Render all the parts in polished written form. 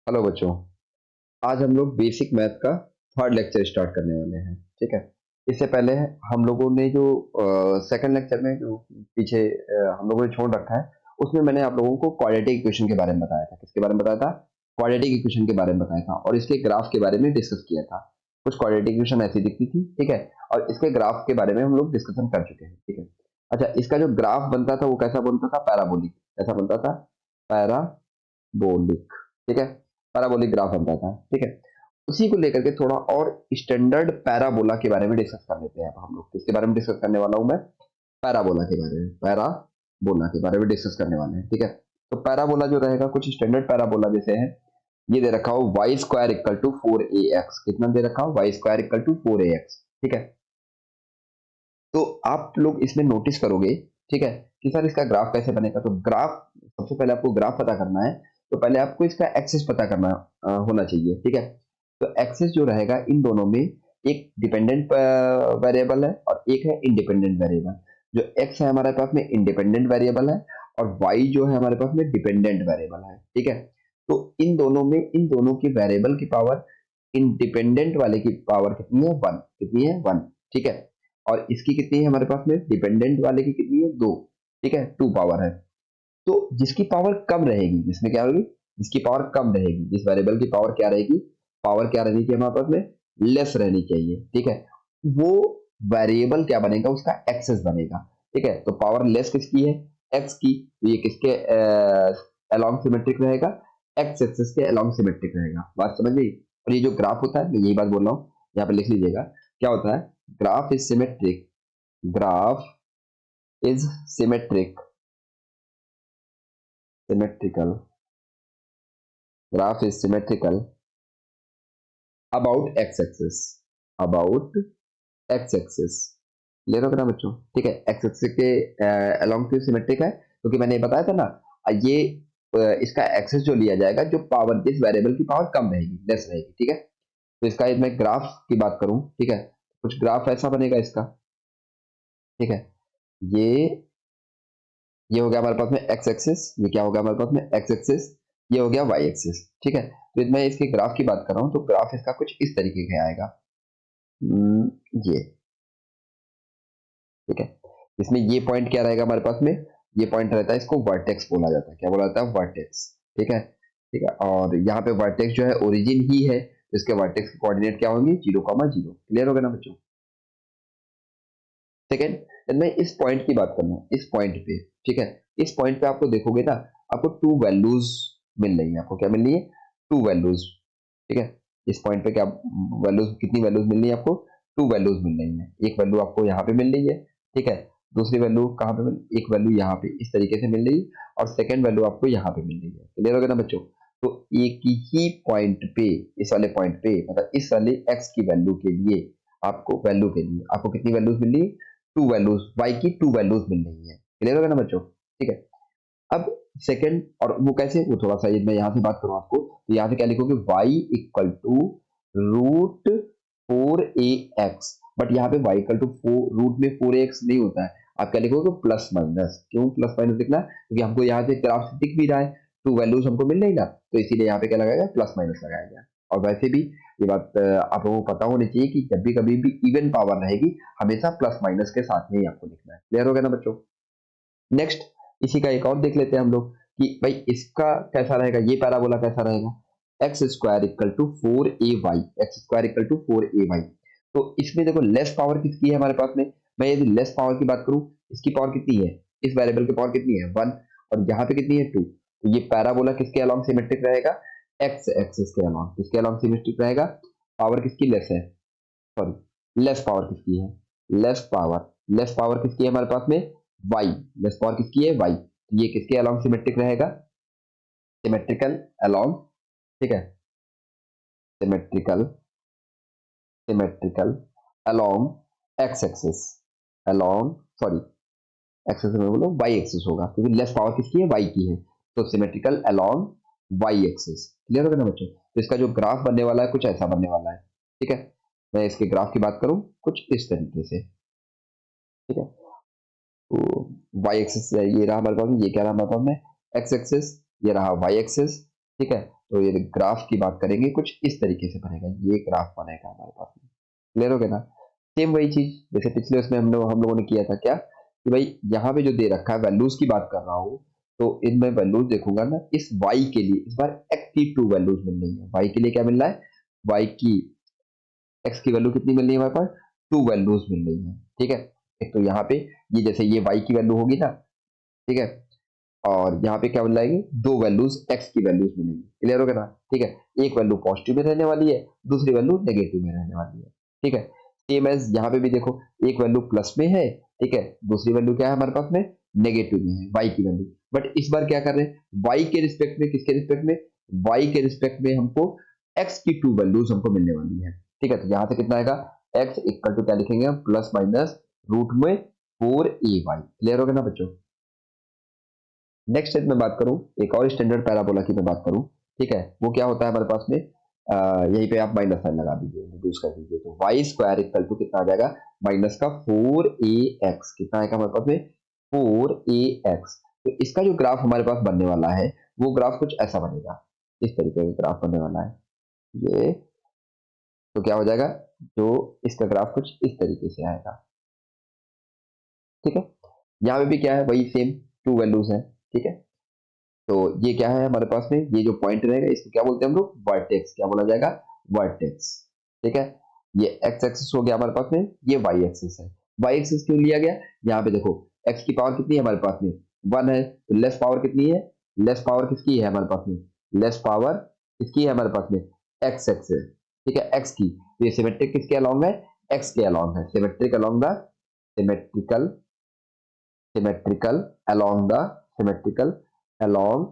Hello बच्चों। आज हम लोग बेसिक मैथ का थर्ड लेक्चर स्टार्ट करने वाले हैं। ठीक है। इससे पहले हम लोगों ने जो सेकंड लेक्चर में जो पीछे हम लोगों ने छोड़ रखा है, उसमें मैंने आप लोगों को क्वाड्रेटिक इक्वेशन के बारे में बताया था। किसके बारे में बताया था? क्वाड्रेटिक इक्वेशन के बारे में बताया था और इसके ग्राफ के बारे में डिस्कस किया था। कुछ क्वाड्रेटिक इक्वेशन ऐसी दिखती थी, ठीक है, और इसके ग्राफ के बारे में हम लोग डिस्कशन कर चुके हैं। ठीक है। अच्छा, इसका जो ग्राफ बनता था वो कैसा बनता था? पैराबोलिक। कैसा बनता था? पैराबोलिक। ठीक है। पैराबोलिक ग्राफ बनता था। ठीक है। उसी को लेकर के थोड़ा और स्टैंडर्ड पैराबोला के बारे में डिस्कस कर लेते हैं। अब हम लोग किसके बारे में डिस्कस करने वाला हूं मैं? पैराबोला के बारे में। पैराबोला के बारे में डिस्कस करने वाले हैं। ठीक है। तो पैराबोला जो रहेगा, कुछ स्टैंडर्ड पैराबोला जैसे है, ये दे रखा हो y square equal to 4ax। कितना दे रखा हो? Y square equal to 4ax। ठीक है। तो आप लोग इसमें नोटिस करोगे, ठीक है, कि सर इसका ग्राफ कैसे बनेगा। तो ग्राफ, सबसे पहले आपको ग्राफ पता करना है, तो पहले आपको इसका एक्सिस पता करना होना चाहिए। ठीक है। तो एक्सिस जो रहेगा, इन दोनों में एक डिपेंडेंट वेरिएबल है और एक है इंडिपेंडेंट वेरिएबल। जो एक्स है हमारे पास में इंडिपेंडेंट वेरिएबल है और वाई जो है हमारे पास में डिपेंडेंट वेरिएबल है। ठीक है। तो इन दोनों में, इन दोनों की वेरिएबल की पावर, इंडिपेंडेंट वाले की पावर कितनी है? 1। कितनी है? 1। ठीक है। और इसकी कितनी है हमारे पास में? डिपेंडेंट वाले की कितनी है? 2। ठीक है, 2 पावर है। तो जिसकी पावर कम रहेगी, जिसमें क्या होगी? जिसकी पावर कम रहेगी, जिस वेरिएबल की पावर क्या रहेगी? पावर क्या रहनी चाहिए हमारे पास में? लेस रहनी चाहिए। ठीक है। वो वेरिएबल क्या बनेगा? उसका एक्सेस बनेगा। ठीक है। तो पावर लेस किसकी है? एक्स की। तो ये किसके अलोंग सिमेट्रिक रहेगा? एक्स एक्सेस के अलोंग सिमेट्रिक रहेगा। बात समझ गई? और ये जो ग्राफ होता है, मैं यही बात बोल रहा हूँ, यहाँ पे लिख लीजिएगा। क्या होता है? Graph is symmetric. graph is symmetrical graph is symmetrical about about x axis। ले रहे हो ना बच्चों? ठीक है। x axis के अलोंग क्यों सिमेट्रिक है? क्योंकि मैंने बताया था ना, ये इसका एक्सेस जो लिया जाएगा, जो पावर, जिस वेरिएबल की पावर कम रहेगी, लेस रहेगी। ठीक है। तो इसका मैं ग्राफ की बात करूं, ठीक है, कुछ ग्राफ ऐसा बनेगा इसका। ठीक है। ये ये हो गया हमारे पास में एक्स एक्सिस, ये क्या हो गया हमारे पास में? X axis. ये हो गया वाई एक्सिस। ठीक है। तो मैं इसके ग्राफ की बात कर रहा हूँ, तो ग्राफ इसका कुछ इस तरीके का आएगा। ये, ठीक है। इसमें ये पॉइंट क्या रहेगा हमारे पास में? ये पॉइंट रहता है, इसको वर्टेक्स बोला जाता है। क्या बोला जाता है? वर्टेक्स। ठीक है। ठीक है। और यहाँ पे वर्टेक्स जो है ओरिजिन ही है, तो इसके वर्टेक्स के कोऑर्डिनेट क्या होंगे? 0,0। क्लियर हो गया ना बच्चों? सेकेंड, मैं इस पॉइंट की बात करना हूँ, इस पॉइंट पे। ठीक है। इस पॉइंट पे आपको देखोगे ना, आपको 2 वैल्यूज मिल रही है। आपको क्या मिल रही है? 2 वैल्यूज। ठीक है। इस पॉइंट पे क्या वैल्यूज, कितनी वैल्यूज मिल रही है आपको? 2 वैल्यूज मिल रही है। एक वैल्यू आपको यहाँ पे मिल रही है। ठीक है। दूसरी वैल्यू कहाँ पे एक वैल्यू यहाँ पे इस तरीके से मिल रही है और सेकेंड वैल्यू आपको यहाँ पे मिल रही है। क्लियर हो गया ना बच्चों? तो एक ही पॉइंट पे, इस वाले पॉइंट पे, मतलब इस वाले एक्स की वैल्यू के लिए, आपको वैल्यू के लिए आपको कितनी वैल्यूज मिल रही है? 2 वैल्यूज, y की 2 वैल्यूज मिल रही है। क्लियर होगा ना बच्चों? ठीक है। अब सेकंड, और वो कैसे, वो थोड़ा सा मैं यहाँ से बात करूँ आपको, तो यहाँ से क्या लिखोगे? y equal to root 4ax। But यहाँ पे y इक्वल टू रूट में 4ax नहीं होता है। आप क्या लिखोगे? Plus minus. क्यों प्लस माइनस लिखना? क्योंकि हमको यहाँ से ग्राफ दिख भी रहा है, 2 वैल्यूज हमको मिल रही ना, तो इसीलिए यहाँ पे क्या लगाएगा? प्लस माइनस लगाया गया। और वैसे भी ये बात आप लोगों को पता होनी चाहिए कि जब भी कभी भी इवन पावर रहेगी, हमेशा प्लस माइनस के साथ में ही आपको लिखना है। क्लियर हो गया ना बच्चों? नेक्स्ट, इसी का एक और देख लेते हैं हम लोग कि भाई इसका कैसा रहेगा, ये पैराबोला कैसा रहेगा? X square equal to 4ay। X square equal to 4ay। तो इसमें देखो, लेस पावर किसकी है हमारे पास में? मैं यदि लेस पावर की बात करूं, इसकी पावर कितनी है? इस वेरिएबल की पावर कितनी है? 1। और यहाँ पे कितनी है? 2। तो ये पैराबोला किसके अलॉन्ग सिमेट्रिक रहेगा? एक्स एक्सिस के अलॉन्ग। किसके अलॉन्ग सिमेट्रिक रहेगा? पावर किसकी लेस है? सॉरी, लेस पावर किसकी है? लेस पावर, लेस पावर किसकी है हमारे पास में? वाई। लेस पावर किसकी है? वाई। तो ये किसके अलॉन्ग सिमेट्रिक रहेगा? Symmetrical along. ठीक है। Symmetrical, symmetrical along x axis, along, sorry, axis में बोलो वाई एक्सिस होगा, क्योंकि लेस पावर किसकी है? वाई की है। तो symmetrical along y axis. Clear हो गया ना बच्चों? तो इसका जो ग्राफ बनने वाला है, कुछ ऐसा बनने वाला है। ठीक है। मैं इसके ग्राफ की बात करूं कुछ इस तरीके से। ठीक है। तो वाई एक्सिस ये रहा हमारे पास में, ये क्या रहा हमारे पास में? X axis. ये रहा वाई एक्सिस। ठीक है। तो ये ग्राफ की बात करेंगे, कुछ इस तरीके से बनेगा, ये ग्राफ बनेगा हमारे पास में। क्लियर हो गया ना। सेम वही चीज जैसे पिछले उसमें हम लोगों ने किया था, क्या कि भाई यहाँ पे जो दे रखा है वैल्यूज की बात कर रहा हूँ, तो इनमें वैल्यूज देखूंगा ना, इस y के लिए इस बार x की 2 वैल्यूज मिल रही है। y के लिए क्या मिल रहा है, y की x की वैल्यू कितनी मिल रही है हमारे पास, 2 वैल्यूज मिल रही है। ठीक है। एक तो यहाँ पे ये जैसे ये y की वैल्यू होगी ना, ठीक है, और यहाँ पे क्या मिल जाएगी, दो वैल्यूज x की वैल्यूज मिलेंगी। क्लियर हो गया ना। ठीक है। एक वैल्यू पॉजिटिव में रहने वाली है, दूसरी वैल्यू नेगेटिव में रहने वाली है। ठीक है। सेम एज यहाँ पे भी देखो, एक वैल्यू प्लस में है, ठीक है, दूसरी वैल्यू क्या है हमारे पास में, नेगेटिव में है, y की वैल्यू। बट इस बार क्या कर रहे हैं, y के रिस्पेक्ट में, किसके रिस्पेक्ट में, y के रिस्पेक्ट में हमको x की 2 वैल्यूज हमको मिलने वाली है। ठीक है। तो यहाँ से कितना आएगा, x इक्वल टू क्या लिखेंगे हम, प्लस माइनस रूट में 4ay। क्लियर हो गया ना बच्चों। नेक्स्ट में बात करूं, एक और स्टैंडर्ड पैराबोला की मैं बात करूं, ठीक है, वो क्या होता है हमारे पास में, यहीं पे आप माइनस साइन लगा दीजिए, रिड्यूस कर दीजिए, तो वाई स्क्वायर इक्वल टू कितना आ जाएगा, माइनस का 4ax, कितना आएगा हमारे पास में, 4ax। तो इसका जो ग्राफ हमारे पास बनने वाला है, वो ग्राफ कुछ ऐसा बनेगा, इस तरीके का ग्राफ बनने वाला है ये। तो क्या हो जाएगा, जो इसका ग्राफ कुछ इस तरीके से आएगा। ठीक है। यहाँ पे भी क्या है, वही सेम 2 वैल्यूज है। ठीक है। तो ये क्या है हमारे पास में, ये जो पॉइंट रहेगा इसको क्या बोलते हैं हम लोग, वर्टेक्स। क्या बोला जाएगा, वर्टेक्स। ठीक है। ये एक्स एक्सिस हो गया हमारे पास में, ये वाई एक्सिस है। वाई एक्सिस क्यों लिया गया, यहाँ पे देखो एक्स की पावर कितनी है हमारे पास में, 1 है, तो लेस पावर कितनी है, लेस पावर किसकी है हमारे पास में, लेस पावर किसकी है हमारे पास में, एक्स एक्स है। ठीक है, एक्स की, तो ये सिमेट्रिक किसके अलॉन्ग है, एक्स के अलॉन्ग है, symmetric along the symmetrical symmetrical along the symmetrical along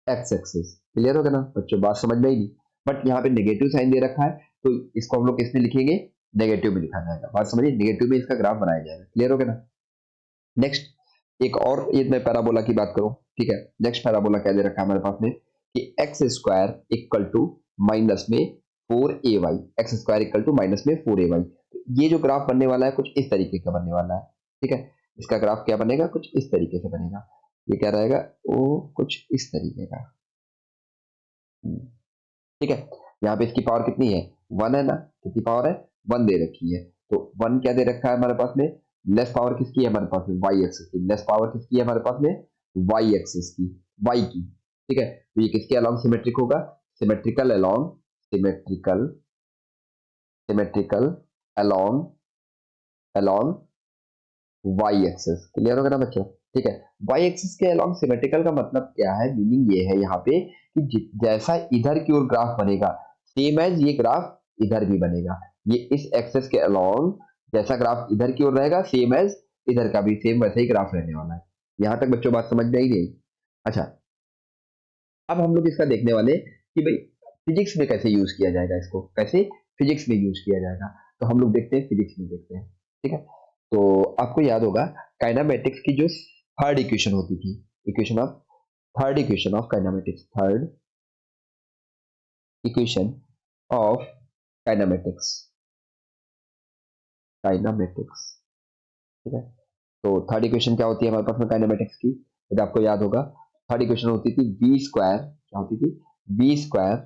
x axis. Clear हो गया ना बच्चों, बात समझ में आएगी। बट यहाँ पे नेगेटिव साइन दे रखा है, तो इसको हम लोग किसमें लिखेंगे, नेगेटिव में लिखा जाएगा। बात समझिए, नेगेटिव में इसका ग्राफ बनाया जाएगा। क्लियर हो गया ना। नेक्स्ट एक और ये मैं पैराबोला की बात करूं, ठीक है, नेक्स्ट पैराबोला क्या दे रखा है हमारे पास में, कि x square equal to minus में 4ay, x square equal to minus में 4ay। ये जो ग्राफ बनने वाला है कुछ इस तरीके का बनने वाला है। ठीक है। इसका ग्राफ क्या बनेगा, कुछ इस तरीके से बनेगा। ये क्या रहेगा, वो कुछ इस तरीके का। ठीक है। यहाँ पे इसकी पावर कितनी है, 1 है ना, कितनी पावर है, 1 दे रखी है। तो 1 क्या दे रखा है हमारे पास में, लेस पावर किसकी है हमारे पास में, वाई एक्सिस की, लेस पावर किसकी है हमारे पास में, वाई एक्सिस की, वाई की। ठीक है। तो ये किसके अलॉन्ग सिमेट्रिक होगा, symmetrical along, symmetrical symmetrical along along y axis. Clear होगा ना बच्चों। ठीक है। वाई एक्सिस के अलॉन्ग सिमेट्रिकल का मतलब क्या है, मीनिंग ये है यहाँ पे कि जैसा इधर की ओर ग्राफ बनेगा, सेम एज ये ग्राफ इधर भी बनेगा। ये इस एक्सिस के अलॉन्ग जैसा ग्राफ इधर की ओर रहेगा, सेम एज इधर का भी सेम वैसे ही ग्राफ रहने वाला है। यहाँ तक बच्चों बात समझ में आई गई। अच्छा, अब हम लोग इसका देखने वाले कि भाई फिजिक्स में कैसे यूज किया जाएगा, इसको कैसे फिजिक्स में यूज किया जाएगा। तो हम लोग देखते हैं, फिजिक्स में देखते हैं। ठीक है। तो आपको याद होगा काइनामेटिक्स की जो थर्ड इक्वेशन होती थी, equation of third equation of kinematics, third equation of kinematics, kinematics. ठीक है। तो थर्ड इक्वेशन क्या होती है हमारे पास में काइनामेटिक्स की, यदि आपको याद होगा, थर्ड इक्वेशन होती थी बी स्क्वायर, क्या होती थी, बी स्क्वायर,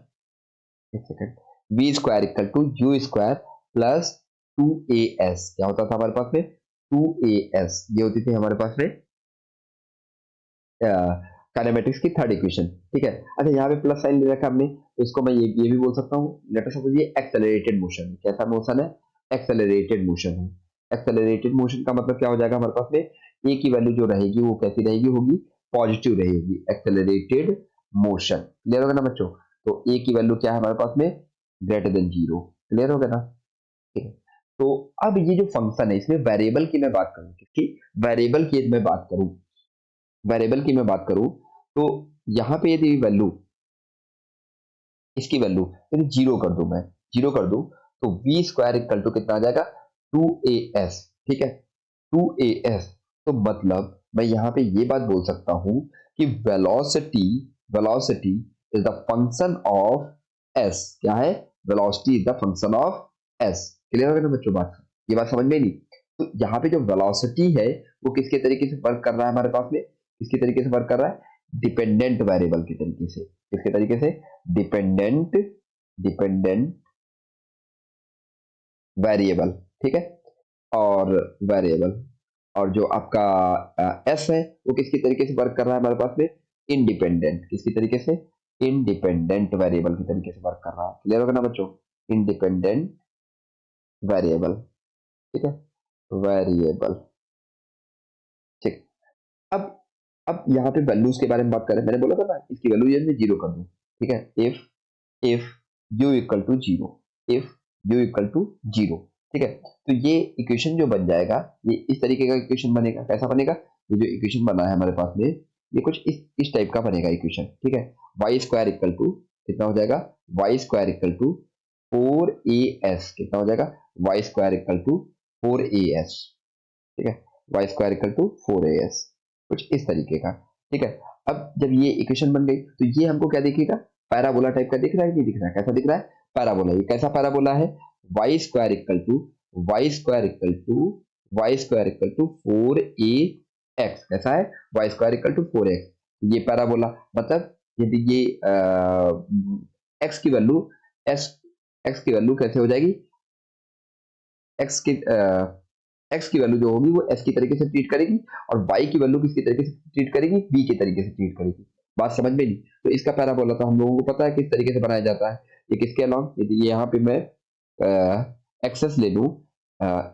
एक second, b square equal to u square plus 2as। क्या होता था हमारे पास में, 2as, ये होती थी हमारे पास में काइनेमेटिक्स की थर्ड इक्वेशन। ठीक है। अच्छा, यहाँ पे प्लस साइन ले रखा हमने, तो इसको मैं ये भी बोल सकता हूँ, लेट अस सपोज ये एक्सेलरेटेड मोशन, कैसा मोशन है, एक्सेलरेटेड मोशन है। एक्सेलरेटेड मोशन का मतलब क्या हो जाएगा हमारे पास में, ए की वैल्यू जो रहेगी वो कैसी रहेगी, होगी पॉजिटिव रहेगी, एक्सेलरेटेड मोशन। क्लियर होगा ना बच्चों। तो ए की वैल्यू क्या है हमारे पास में, ग्रेटर देन 0। क्लियर होगा ना। ठीक है। तो अब ये जो फंक्शन है, इसमें वेरिएबल की मैं बात करूं, किसकी, वेरिएबल की मैं बात करूं, वेरिएबल की मैं बात करूं, तो यहां पे यदि वैल्यू, इसकी वैल्यू यदि जीरो कर दूं, मैं जीरो कर दूं, तो वी स्क्वायर इक्वल टू कितना आ जाएगा, 2as। ठीक है, 2as। तो मतलब मैं यहां पे ये बात बोल सकता हूं कि velocity, velocity is the function of s। क्या है, velocity is the function of s। Clear हो गया ना बच्चों बात, ये बात समझ में नहीं। तो यहाँ पे जो वेलोसिटी है वो किसके तरीके से वर्क कर रहा है हमारे पास में, किसके तरीके से वर्क कर रहा है, डिपेंडेंट वेरिएबल के तरीके से। किसके तरीके से? डिपेंडेंट डिपेंडेंट वेरिएबल, ठीक है। और वेरिएबल, और जो आपका एस है वो किसकी तरीके से वर्क कर रहा है हमारे पास में? इंडिपेंडेंट। किसकी तरीके से? इंडिपेंडेंट वेरिएबल के तरीके से वर्क कर रहा है। क्लियर होगा ना बच्चों? इंडिपेंडेंट वेरिएबल, ठीक है, वेरिएबल, ठीक। अब यहाँ पे वैल्यूज के बारे में बात करें, मैंने बोला था ना इसकी वैल्यू ये मैं जीरो कर दूं, ठीक है। If u equal to zero, if u equal to zero, ठीक है। तो ये इक्वेशन जो बन जाएगा, ये इस तरीके का इक्वेशन बनेगा। कैसा बनेगा? ये जो इक्वेशन बना है हमारे पास में, ये कुछ इस टाइप का बनेगा इक्वेशन, ठीक है। वाई स्क्वायर इक्वल टू कितना हो जाएगा? Y square equal to 4as, कितना हो जाएगा? Y square equal to 4as, ठीक है। Y square equal to 4as, कुछ इस तरीके का, ठीक है। अब जब ये इक्वेशन बन गई तो ये हमको क्या दिखेगा? पैराबोला टाइप का दिख रहा है, नहीं दिख रहा है? कैसा दिख रहा है? पैराबोला। ये कैसा पैराबोला है? Y square equal to y square equal to y square equal to 4ax। कैसा है? Y square equal to 4x। ये पैराबोला, मतलब यदि ये एक्स की वैल्यू एक्स की वैल्यू कैसे हो जाएगी? एक्स की एक्स की वैल्यू जो होगी वो एस की तरीके से ट्रीट करेगी, और वाई की वैल्यू किसकी तरीके से ट्रीट करेगी? बी के तरीके से ट्रीट करेगी। बात समझ में नहीं? तो इसका पैराबोला तो हम लोगों को पता है किस तरीके से बनाया जाता है। ये किसके अलॉन्ग, यदि यहाँ पे मैं एक्सेस ले लूँ,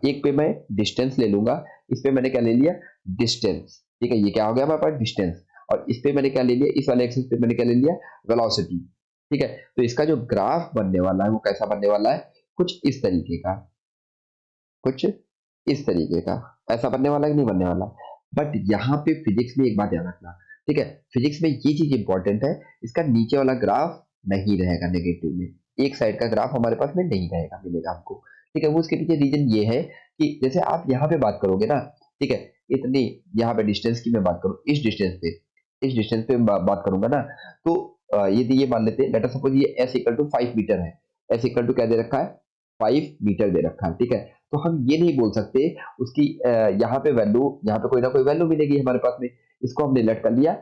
एक पे मैं डिस्टेंस ले लूंगा, इस पे मैंने क्या ले लिया? डिस्टेंस, ठीक है। ये क्या हो गया हमारे पास? डिस्टेंस। और इस पे मैंने क्या ले लिया? इस वाले एक्सेस पे मैंने क्या ले लिया? वेलोसिटी, ठीक है। तो इसका जो ग्राफ बनने वाला है वो कैसा बनने वाला है? कुछ इस तरीके का, कुछ इस तरीके का। ऐसा बनने वाला है कि नहीं बनने वाला? बट यहाँ पे फिजिक्स में एक बात याद रखना, ठीक है। फिजिक्स में ये चीज इंपॉर्टेंट है, इसका नीचे वाला ग्राफ नहीं रहेगा नेगेटिव में, एक साइड का ग्राफ हमारे पास में नहीं रहेगा, मिलेगा हमको, ठीक है। वो उसके पीछे रीजन ये है कि जैसे आप यहाँ पे बात करोगे ना, ठीक है, इतनी यहाँ पे डिस्टेंस की मैं बात करूँ, इस डिस्टेंस पे बात करूंगा ना, तो यदि ये मान लेते हैं, लेट अस सपोज ये s इक्वल टू 5 मीटर है, s इक्वल टू क्या दे रखा है? 5 मीटर दे रखा है, ठीक है। तो हम ये नहीं बोल सकते उसकी यहाँ पे वैल्यू, यहाँ पे कोई ना कोई वैल्यू मिलेगी हमारे पास में, इसको हमने लेट कर लिया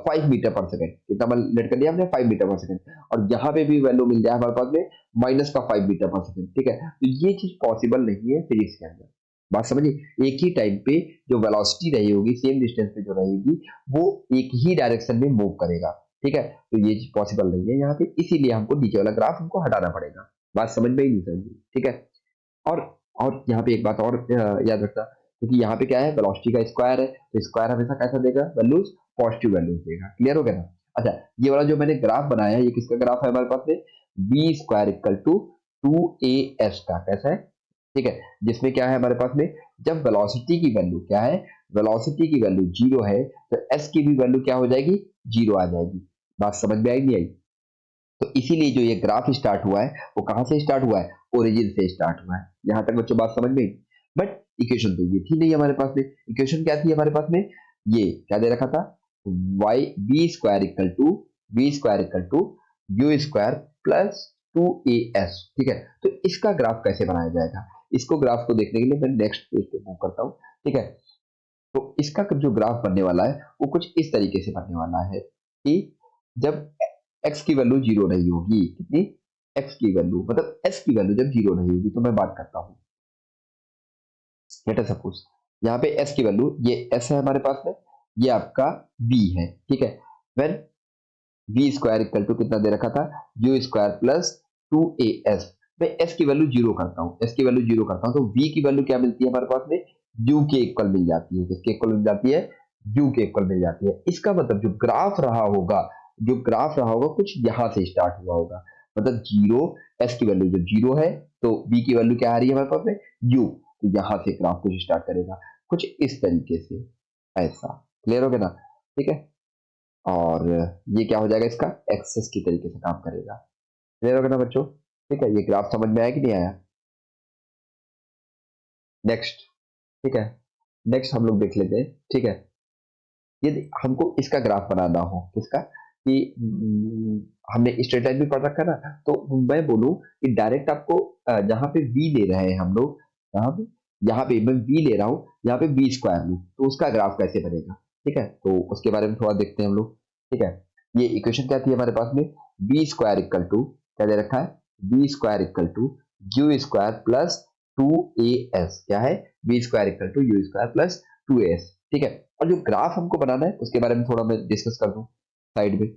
5 मीटर पर सेकंड, कितना लेट कर लिया हमने? 5 मीटर पर सेकंड, और यहाँ पे भी वैल्यू मिल जाए हमारे पास में माइनस का 5 मीटर पर सेकंड, ठीक है। तो ये चीज पॉसिबल नहीं है फिजिक्स के अंदर। बात समझिए, एक ही टाइम पे जो वेलोसिटी रही होगी, सेम डिस्टेंस पे जो रहेगी, वो एक ही डायरेक्शन में मूव करेगा, ठीक है। तो ये चीज पॉसिबल नहीं है यहाँ पे, इसीलिए हमको नीचे वाला ग्राफ हमको हटाना पड़ेगा। बात समझ में ही नहीं समझी, ठीक है। और यहाँ पे एक बात और याद रखना, क्योंकि यहाँ पे क्या है? वेलोसिटी का स्क्वायर है, तो स्क्वायर हमेशा कैसा देगा? वैल्यूज, पॉजिटिव वैल्यूज देगा। क्लियर हो गया ना? अच्छा, ये वाला जो मैंने ग्राफ बनाया है, ये किसका ग्राफ है हमारे पास में? B square equal to 2as का, कैसा है? ठीक है, जिसमें क्या है हमारे पास में? जब वेलोसिटी की वैल्यू क्या है? वेलोसिटी की वैल्यू जीरो है, तो एस की भी वैल्यू क्या हो जाएगी? जीरो आ जाएगी। बात समझ में आई नहीं आई? तो इसीलिए जो ये ग्राफ स्टार्ट हुआ है वो कहां से स्टार्ट हुआ है? ओरिजिन से स्टार्ट हुआ है। यहां तक बच्चों बात समझ में? बट इक्वेशन तो ये थी नहीं हमारे पास में। इक्वेशन क्या थी हमारे पास में? ये क्या दे रखा था? Y b square equal to u square plus 2as, ठीक है। तो इसका ग्राफ कैसे बनाया जाएगा? इसको ग्राफ को देखने के लिए मैं नेक्स्ट पेज पे मूव करता हूँ, ठीक है। तो इसका जो ग्राफ बनने वाला है वो कुछ इस तरीके से बनने वाला है कि जब x की वैल्यू जीरो नहीं होगी, कितनी? x की वैल्यू मतलब s की वैल्यू जब जीरो नहीं होगी, तो मैं बात करता हूँ, लेट अस सपोज यहाँ पे s की वैल्यू, ये s है हमारे पास में, ये आपका b है, ठीक है। When b square equal to कितना दे रखा था? U square plus 2as। मैं s की वैल्यू जीरो करता हूँ, s की वैल्यू जीरो करता हूँ, तो v की वैल्यू क्या मिलती है हमारे पास में? u के इक्वल मिल जाती है। किसके इक्वल मिल जाती है? u के इक्वल मिल जाती है। इसका मतलब जो ग्राफ रहा होगा, कुछ यहाँ से स्टार्ट हुआ होगा, मतलब जीरो, s की वैल्यू जब जीरो है तो v की वैल्यू क्या आ रही है हमारे पास में? u। तो यहाँ से ग्राफ कुछ स्टार्ट करेगा, कुछ इस तरीके से, ऐसा। क्लियर हो गया ना? ठीक है। और ये क्या हो जाएगा? इसका एक्सेस की तरीके से काम करेगा। क्लियर हो गया ना बच्चों? ठीक है, ये ग्राफ समझ में आया कि नहीं आया? नेक्स्ट, ठीक है, नेक्स्ट हम लोग देख लेते हैं, ठीक है। यदि हमको इसका ग्राफ बनाना हो, किसका? कि हमने स्ट्रेट लाइन भी पढ़ रखा है ना, तो मैं बोलूं कि डायरेक्ट आपको जहां पे v ले रहे हैं हम लोग, यहाँ पे मैं v ले रहा हूँ, यहाँ पे v स्क्वायर लूं, तो उसका ग्राफ कैसे बनेगा? ठीक है, तो उसके बारे में थोड़ा देखते हैं हम लोग। ठीक है, ये इक्वेशन क्या थी हमारे पास में, बी स्क्वायर इक्वल टू क्या दे रखा है, b square equal to u square plus 2as, क्या है, b square equal to u square plus 2as। ठीक है, और जो ग्राफ हमको बनाना है उसके बारे में थोड़ा मैं डिस्कस कर दूं साइड में।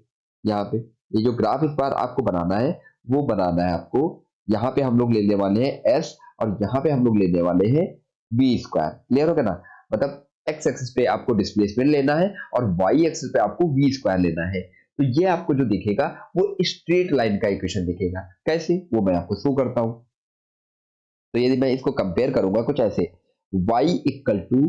यहाँ पे ये जो ग्राफ इस बार आपको बनाना है, वो बनाना है आपको, यहाँ पे हम लोग लेने वाले हैं s और यहाँ पे हम लोग लेने वाले हैं बी स्क्वायर। क्लियर हो गया ना, मतलब एक्स एक्सिस पे आपको डिस्प्लेसमेंट लेना है और वाई एक्सिस पे आपको वी स्क्वायर लेना है। तो ये आपको जो दिखेगा वो स्ट्रेट लाइन का इक्वेशन दिखेगा। कैसे, वो मैं आपको शो करता हूं। तो यदि मैं इसको कंपेयर करूंगा कुछ ऐसे, y equal to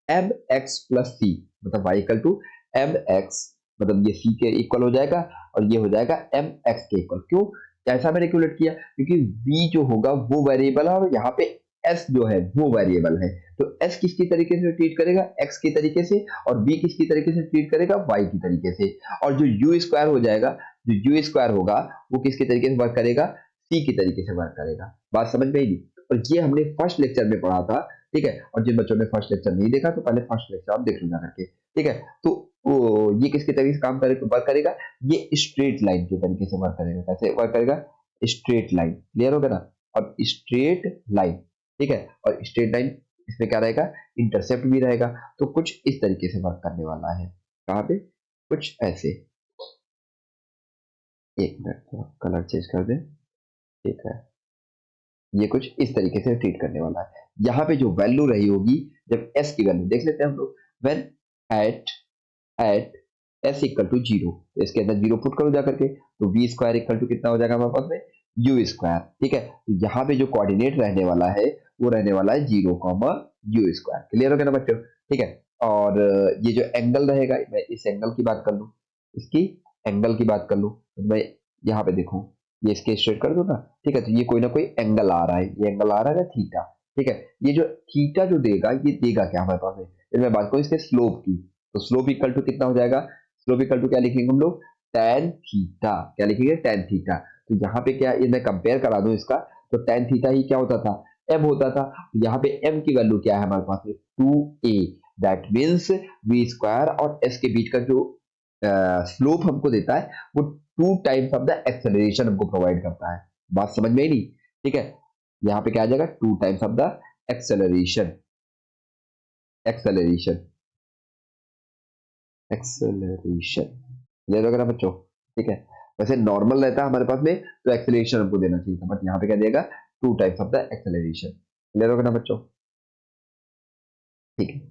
M X plus C, मतलब y equal to M X, मतलब ये c के इक्वल हो जाएगा और ये हो जाएगा एम एक्स के इक्वल। क्यों, ऐसा मैंने कैलकुलेट किया, क्योंकि v जो होगा वो वेरिएबल है और यहाँ पे s जो है वो वेरिएबल है। तो s किसकी तरीके से ट्रीट करेगा, x की तरीके से, और v किसकी तरीके से ट्रीट करेगा, y की तरीके से। और जो u स्क्वायर हो जाएगा, जो u स्क्वायर होगा वो किसके तरीके से वर्क करेगा, c की तरीके से वर्क करेगा। बात समझ में आई। और ये हमने फर्स्ट लेक्चर में पढ़ा था। ठीक है, और जिन बच्चों ने फर्स्ट लेक्चर नहीं देखा तो पहले फर्स्ट लेक्चर आप देख लो जा करके। ठीक है, तो ये किसके तरीके से काम करेगा, वर्क करेगा, ये स्ट्रेट लाइन के तरीके से वर्क करेगा। कैसे वर्क करेगा, स्ट्रेट लाइन। क्लियर हो गया ना, और स्ट्रेट लाइन, ठीक है, और स्ट्रेट लाइन इसमें क्या रहेगा, इंटरसेप्ट भी रहेगा। तो कुछ इस तरीके से वर्क करने वाला है। कहाँ पे, कुछ ऐसे, एक मिनट कलर चेंज कर दे। ठीक है, ये कुछ इस तरीके से ट्रीट करने वाला है। यहाँ पे जो वैल्यू रही होगी, जब s की वैल्यू देख लेते हैं हम लोग, when at at s equal to zero, तो इसके अंदर जीरो पुट करो जाकर के, तो वी स्क्वायर इक्वल टू कितना हो जाएगा हमारे पास में, यू स्क्वायर। ठीक है, तो यहाँ पे जो कोऑर्डिनेट रहने वाला है वो रहने वाला है zero comma you square. Clear हो गया ना बच्चों। ठीक है, और ये जो एंगल रहेगा, मैं इस एंगल की बात कर लूँ, इसकी एंगल की बात कर लूँ, तो मैं यहाँ पे देखूँ, ये इसके स्ट्रेट कर दो ना। ठीक है, तो ये कोई ना कोई एंगल आ रहा है, ये एंगल आ रहा है ना थीटा। ठीक है, ये जो थीटा जो देगा, ये देगा क्या हमारे पास में, यदि मैं बात करूँ इसके स्लोप की, तो स्लोप इक्वल टू कितना हो जाएगा, स्लोप इक्वल टू क्या लिखेंगे हम लोग, tan थीटा। क्या लिखेंगे, tan थीटा। तो यहाँ पे क्या, ये मैं कंपेयर करा दूं इसका, तो tan थीटा ही क्या होता था, m होता था। तो यहाँ पे m की वैल्यू क्या है हमारे पास में, 2a। That means v square और s के बीच का जो स्लोप हमको देता है वो 2 टाइम्स ऑफ द एक्सेलरेशन हमको प्रोवाइड करता है। बात समझ में ही नहीं। ठीक है, यहाँ पे क्या आ जाएगा, 2 times of the acceleration, acceleration, acceleration. Clear होगा ना बच्चों। ठीक है, वैसे नॉर्मल रहता है हमारे पास में तो एक्सेलरेशन हमको देना चाहिए था, बट यहाँ पे क्या देगा, 2 times of the acceleration. Clear होगा ना बच्चों। ठीक है,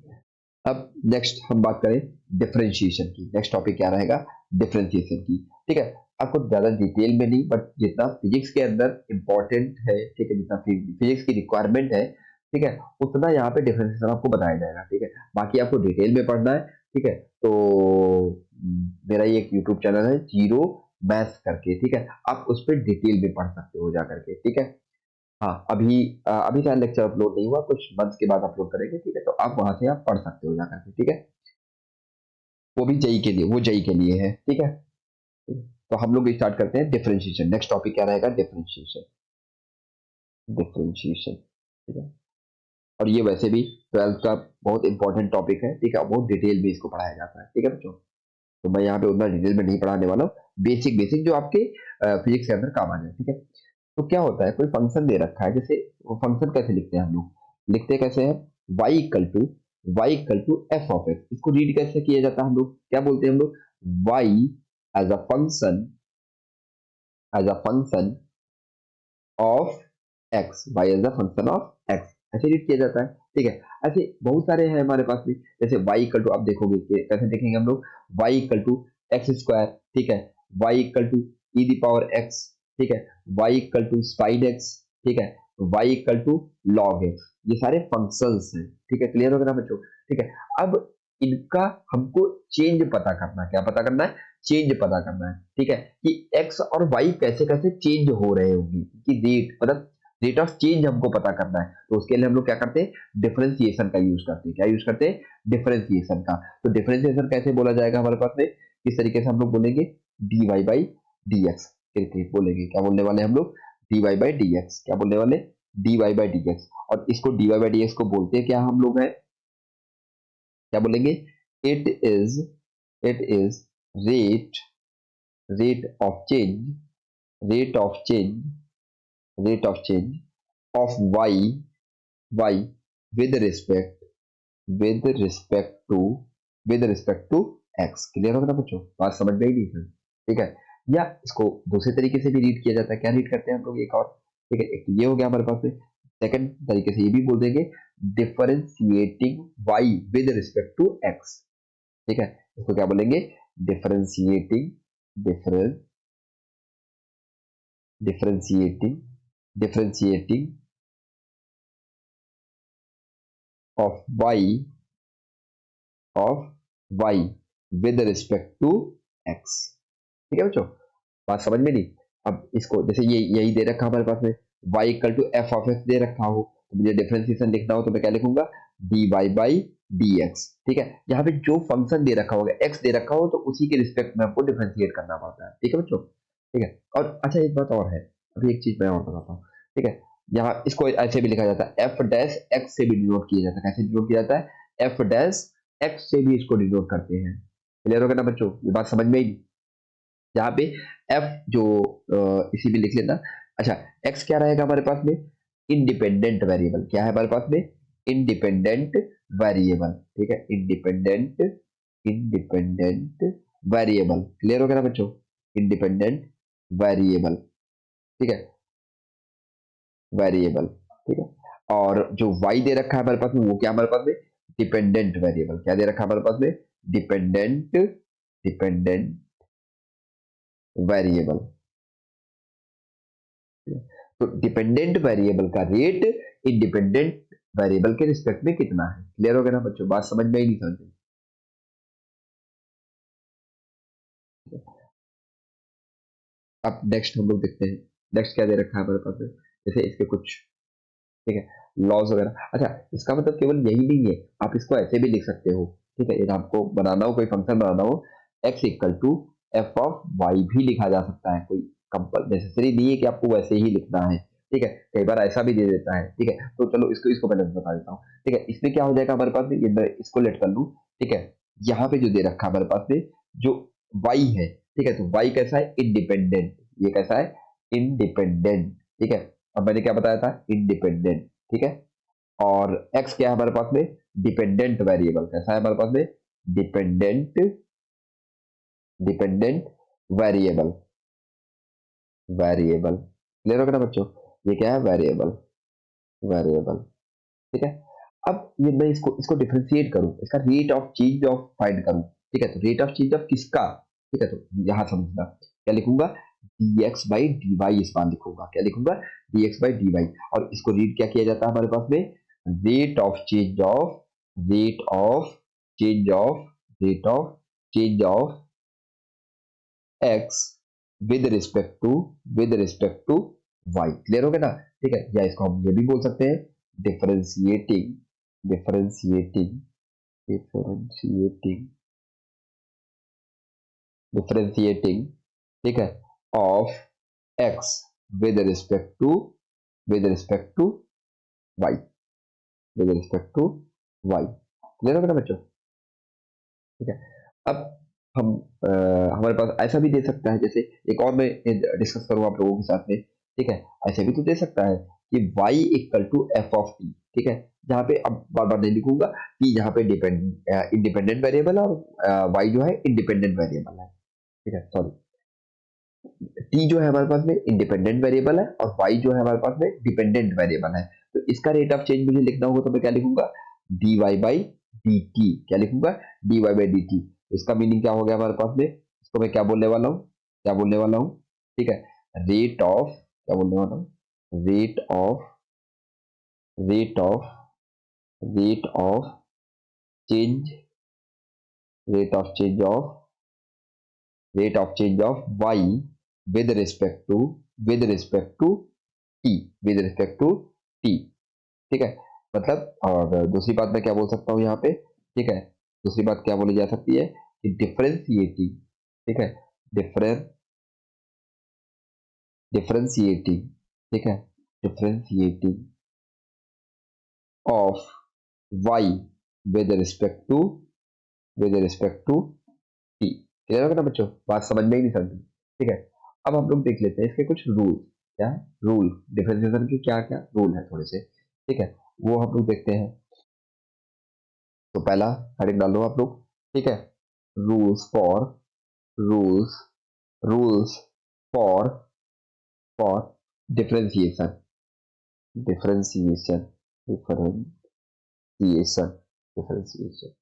अब नेक्स्ट हम बात करें डिफरेंशिएशन की। नेक्स्ट टॉपिक क्या रहेगा, डिफरेंशिएशन की। ठीक है, आपको ज्यादा डिटेल में नहीं, बट जितना फिजिक्स के अंदर इंपॉर्टेंट है, ठीक है, जितना फिजिक्स की रिक्वायरमेंट है, ठीक है, उतना यहाँ पे डिफरेंशिएशन आपको बताया जाएगा। ठीक है, बाकी आपको डिटेल में पढ़ना है। ठीक है, तो मेरा ये एक यूट्यूब चैनल है जीरो मैथ्स करके। ठीक है, आप उस पर डिटेल में पढ़ सकते हो जा करके। ठीक है, हाँ, अभी शायद लेक्चर अपलोड नहीं हुआ, कुछ मंथ्स के बाद अपलोड करेंगे। ठीक है, तो आप वहां से आप पढ़ सकते हो जाकर के। ठीक है, वो भी जेई के लिए, वो जेई के लिए है। ठीक है, तो हम लोग स्टार्ट करते हैं डिफरेंशिएशन। नेक्स्ट टॉपिक क्या रहेगा, डिफरेंशिएशन, डिफरेंशिएशन। ठीक है, और ये वैसे भी ट्वेल्थ का बहुत इंपॉर्टेंट टॉपिक है। ठीक है, बहुत डिटेल में इसको पढ़ाया जाता है। ठीक है बच्चों, तो मैं यहाँ पे उतना डिटेल में नहीं पढ़ाने वाला हूँ, बेसिक बेसिक जो आपके फिजिक्स के अंदर काम आ जाए। ठीक है, तो क्या होता है, कोई फंक्शन दे रखा है, जैसे वो फंक्शन कैसे लिखते हैं हम लोग, लिखते कैसे हैं, y equal to F of x. इसको रीड कैसे किया जाता है, हम लोग क्या बोलते हैं, हम लोग y as a function, as a function of x, y as a function of x, ऐसे रीड किया जाता है। ठीक है, ऐसे बहुत सारे हैं हमारे पास में, जैसे y इक्वल टू, आप देखोगे कि कैसे देखेंगे हम लोग, y equal to x square. ठीक है, y equal to e the power x. ठीक है, y equal to sine x. ठीक है, y equal to log x. ये सारे फंक्शंस हैं। ठीक है, क्लियर हो गया ना बच्चों। ठीक है, अब इनका हमको चेंज पता करना है। क्या पता करना है, चेंज पता करना है। ठीक है, कि x और y कैसे कैसे चेंज हो रहे होंगे, कि रेट, मतलब रेट ऑफ चेंज हमको पता करना है। तो उसके लिए हम लोग क्या करते हैं, डिफरेंशिएशन का यूज करते हैं। क्या यूज करते हैं, डिफरेंशिएशन का। तो डिफरेंशिएशन कैसे बोला जाएगा हमारे पास में, किस तरीके से हम लोग बोलेंगे, dy बाई dx करके बोलेंगे। क्या बोलने वाले हम लोग, dy बाई dx। क्या बोलने वाले, dy बाई dx। और इसको dy बाई dx को बोलते हैं क्या हम लोग हैं, क्या बोलेंगे, it is it is rate rate of change rate of change rate of change of y with respect with respect to with respect to x। Clear होगा ना बच्चों, बात समझ में ही नहीं है, ठीक है। या इसको दूसरे तरीके से भी रीड किया जाता है, क्या रीड करते हैं हम लोग एक और, ठीक है। एक तो ये हो गया हमारे पास में, सेकंड तरीके से ये भी बोल देंगे differentiating y with respect to x, ठीक है। इसको क्या बोलेंगे, differentiating difference differentiating differentiating of y with respect to x, ठीक है बच्चों, बात समझ में नहीं। अब इसको जैसे ये यही दे रखा हमारे पास में y equal to F of X दे रखा हो, तो मुझे डिफरेंशिएशन लिखना हो तो मैं क्या लिखूंगा, dy बाई dx, ठीक है। यहाँ पे जो फंक्शन दे रखा होगा x दे रखा हो तो उसी के रिस्पेक्ट में आपको डिफरेंशिएट करना पड़ता है, ठीक है बच्चों, ठीक है। और अच्छा एक बात और है, अभी एक चीज मैं और बताता हूँ, ठीक है। यहाँ इसको ऐसे भी लिखा जाता है, एफ डैश एक्स से भी डिनोट किया जाता है, कैसे डिनोट किया जाता है, एफ डैश एक्स से भी इसको डिनोट करते हैं। क्लियर होगा ना बच्चों, ये बात समझ में आई। यहाँ पे एफ जो इसी में लिख लेना। अच्छा, एक्स क्या रहेगा हमारे पास में, इंडिपेंडेंट वेरिएबल, क्या है हमारे पास में, इंडिपेंडेंट वेरिएबल, ठीक है, इंडिपेंडेंट इंडिपेंडेंट वेरिएबल। क्लियर हो गया ना बच्चों, इंडिपेंडेंट वेरिएबल, ठीक है, वेरिएबल, ठीक है। और जो y दे रखा है हमारे पास में वो क्या हमारे पास में, डिपेंडेंट वेरिएबल, क्या दे रखा है हमारे पास में, डिपेंडेंट डिपेंडेंट वेरिएबल। तो डिपेंडेंट वेरिएबल का रेट इंडिपेंडेंट वेरिएबल के रिस्पेक्ट में कितना है। क्लियर हो गया ना बच्चों, बात समझ में ही नहीं समझ में। अब नेक्स्ट हम लोग देखते हैं, नेक्स्ट क्या दे रखा है हमारे पास में, जैसे इसके कुछ, ठीक है, लॉज वगैरह। अच्छा, इसका मतलब केवल यही नहीं है, आप इसको ऐसे भी लिख सकते हो, ठीक है। यदि आपको बनाना हो, कोई फंक्शन बनाना हो, x equal to F of y भी लिखा जा सकता है, कोई कंपल नेसेसरी नहीं है कि आपको वैसे ही लिखना है, ठीक है। कई बार ऐसा भी दे देता है, ठीक है। तो चलो इसको इसको पहले बता देता हूँ, ठीक है। इसमें क्या हो जाएगा हमारे पास में, ये मैं इसको लेट कर लूँ, ठीक है। यहाँ पे जो दे रखा है हमारे पास में, जो y है, ठीक है, तो y कैसा है, इंडिपेंडेंट, ये कैसा है, इंडिपेंडेंट, ठीक है। अब मैंने क्या बताया था, इंडिपेंडेंट, ठीक है। और x क्या है हमारे पास में, डिपेंडेंट वेरिएबल, कैसा है हमारे पास में, dependent dependent variable, variable. Clear हो गया ना बच्चों, ये क्या है, वेरिएबल, वेरिएबल, ठीक है। अब ये मैं इसको इसको डिफरेंशिएट करूं, इसका rate of change of find करूं, ठीक है। तो रेट ऑफ चेंज ऑफ किसका, ठीक है, तो यहां समझना, क्या लिखूंगा, dx बाई डी वाई, इस बार लिखूंगा, क्या लिखूंगा, dx बाई डी वाई। और इसको रीड क्या किया जाता है हमारे पास में, rate of change of rate of change of rate of change of x with respect to y। Clear हो गया ना, ठीक है। या इसको हम ये भी बोल सकते हैं, डिफरेंशिएटिंग डिफरेंशिएटिंग डिफरेंशिएटिंग डिफरेंशिएटिंग, ठीक है, of x with respect to with respect to y with respect to y। Clear हो गया ना बच्चों, ठीक है। अब हम हमारे पास ऐसा भी दे सकता है, जैसे एक और मैं डिस्कस करूँ आप लोगों के साथ में, ठीक है। ऐसे भी तो दे सकता है कि y equal to F of t, ठीक है। जहाँ पे अब बार बार नहीं लिखूंगा कि यहाँ पे इंडिपेंडेंट वेरिएबल है और y जो है इंडिपेंडेंट वेरिएबल है, ठीक है, सॉरी, t जो है हमारे पास में इंडिपेंडेंट वेरिएबल है और y जो है हमारे पास में डिपेंडेंट वेरिएबल है। तो इसका रेट ऑफ चेंज मुझे लिखना होगा तो मैं क्या लिखूंगा, dy बाई डी टी, क्या लिखूंगा, dy बाई डी टी। इसका मीनिंग क्या हो गया हमारे पास में, इसको मैं क्या बोलने वाला हूँ, क्या बोलने वाला हूँ, ठीक है, रेट ऑफ, क्या बोलने वाला हूँ, rate of rate of rate of change rate of change of rate of change of y with respect to with respect to t with respect to t, ठीक है। मतलब, और दूसरी बात मैं क्या बोल सकता हूँ यहाँ पे, ठीक है, दूसरी बात क्या बोली जा सकती है कि डिफरेंशिएटिंग, ठीक है, डिफरेंस डिफरेंशिएटिंग, ठीक है, differentiating of y with respect to with respect to t. Clear होगा ना बच्चों, बात समझ में ही नहीं समझ, ठीक है। अब हम लोग देख लेते हैं इसके कुछ रूल। क्या है रूल, डिफरेंशिएशन के क्या क्या रूल है थोड़े से, ठीक है, वो हम लोग देखते हैं। तो पहला हेडिंग डाल दो आप लोग, ठीक है, rules for, rules rules for for differentiation, differentiation differentiation differentiation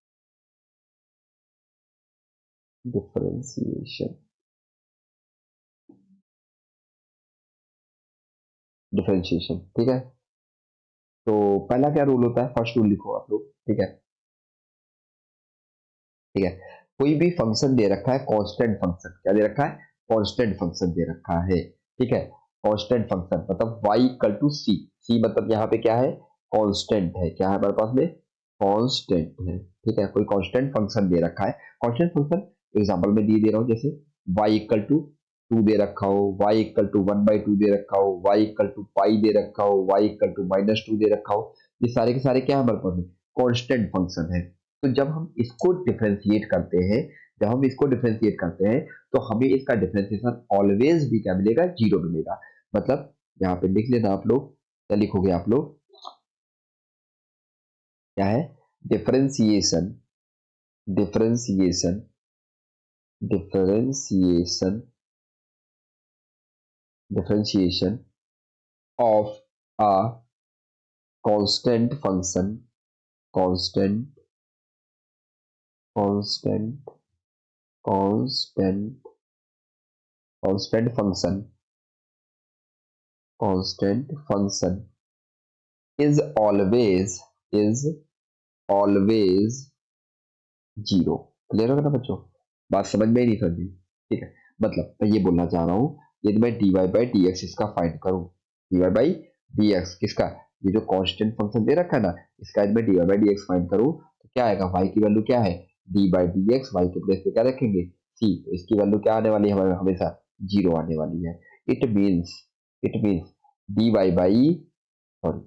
differentiation differentiation, ठीक है। तो पहला क्या रूल होता है, फर्स्ट रूल लिखो आप लोग, ठीक है, ठीक है। कोई भी फंक्शन दे रखा है, कांस्टेंट फंक्शन, क्या दे रखा है, कांस्टेंट फंक्शन दे रखा है, ठीक है। कांस्टेंट फंक्शन मतलब y इक्वल टू सी, सी मतलब यहाँ पे क्या है, कांस्टेंट है, क्या है हमारे पास में, कांस्टेंट है, ठीक है। कोई कांस्टेंट फंक्शन दे रखा है, कांस्टेंट फंक्शन एग्जांपल में दे रहा हूँ, जैसे y इक्वल टू 2 दे रखा हो, y इक्वल टू 1/2 दे रखा हो, y इक्वल टू पाई दे रखा हो, y इक्वल टू -2 दे रखा हो, ये सारे के सारे क्या है हमारे पास में, कांस्टेंट फंक्शन है। तो जब हम इसको डिफरेंशिएट करते हैं, जब हम इसको डिफरेंशिएट करते हैं, तो हमें इसका डिफरेंशिएशन ऑलवेज भी क्या मिलेगा, जीरो मिलेगा। मतलब यहाँ पे लिख लेना आप लोग, क्या लिखोगे आप लोग, क्या है, differentiation, differentiation differentiation differentiation of a constant function, constant constant constant constant function, constant function is is always zero. Clear होगा ना बच्चों, बात समझ में ही नहीं समझी, ठीक है। मतलब मैं ये बोलना चाह रहा हूँ, यदि मैं dy बाई डी एक्स इसका फाइंड करूँ, dy बाई डी एक्स किसका, ये जो कांस्टेंट फंक्शन दे रखा है ना, इसका यदि मैं dy by D x find करूँ, तो क्या आएगा, y की वैल्यू क्या है, d by D x, y के प्लेस पे क्या रखेंगे, c, तो इसकी वैल्यू क्या आने वाली है हमारे हमेशा, जीरो आने वाली है। It means dy by, sorry,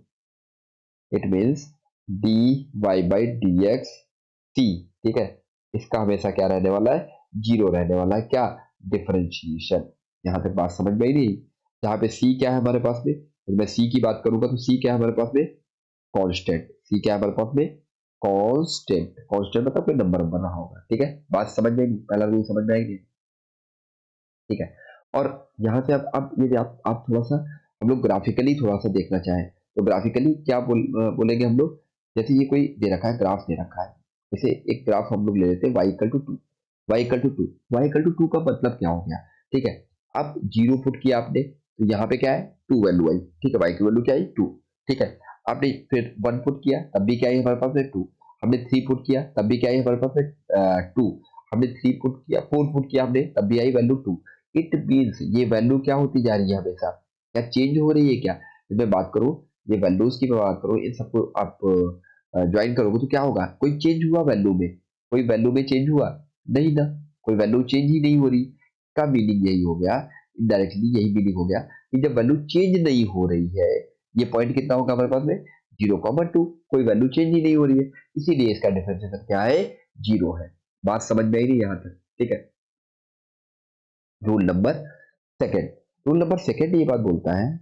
it means d Y by D x t, ठीक है, इसका हमेशा क्या रहने वाला है, जीरो रहने वाला है, क्या, डिफरेंशिएशन। यहां तक बात समझ में ही नहीं। जहां पे सी क्या है हमारे पास में, तो मैं सी की बात करूंगा तो सी क्या है हमारे पास में, कांस्टेंट, सी क्या है हमारे पास में, कांस्टेंट, कांस्टेंट मतलब कोई नंबर बना होगा, ठीक है। बात समझ में, पहला रूल समझ में आएगी, ठीक है। और यहाँ से अब यदि आप थोड़ा सा, हम लोग ग्राफिकली थोड़ा सा देखना चाहें, तो ग्राफिकली क्या बोलेंगे हम लोग, जैसे ये कोई दे रखा है, ग्राफ दे रखा है, जैसे एक ग्राफ हम लोग ले लेते हैं, y equal to two, y equal to two, y equal to two का मतलब क्या हो गया, ठीक है। अब 0 पुट किया आपने, तो यहाँ पे क्या है, टू वैल्यू आई, ठीक है, y की वैल्यू क्या आई, टू, ठीक है। आपने फिर 1 पुट किया, तब भी क्या है हमारे पास में, टू। हमने 3 पुट किया, तब भी क्या है हमारे पास में, टू। हमने 3 पुट किया, 4 पुट किया हमने, तब भी I value to. It means ये वैल्यू क्या होती जा रही है हमेशा, क्या चेंज हो रही है क्या, जब मैं बात करूं, ये वैल्यूज की मैं बात करूं, इन सबको आप ज्वाइन करोगे तो क्या होगा, कोई चेंज हुआ वैल्यू में, कोई वैल्यू में चेंज हुआ, नहीं ना, कोई वैल्यू चेंज ही नहीं हो रही। का मीनिंग यही हो गया, इनडायरेक्टली यही मीनिंग हो गया कि जब वैल्यू चेंज नहीं हो रही है, ये पॉइंट कितना होगा हमारे पास में, 0,2, कोई वैल्यू चेंज ही नहीं हो रही है, इसीलिए इसका डिफरेंशिएशन क्या है, जीरो है। बात समझ में आई नहीं यहाँ तक, ठीक है। Rule number second, rule number second ये बात बोलता है,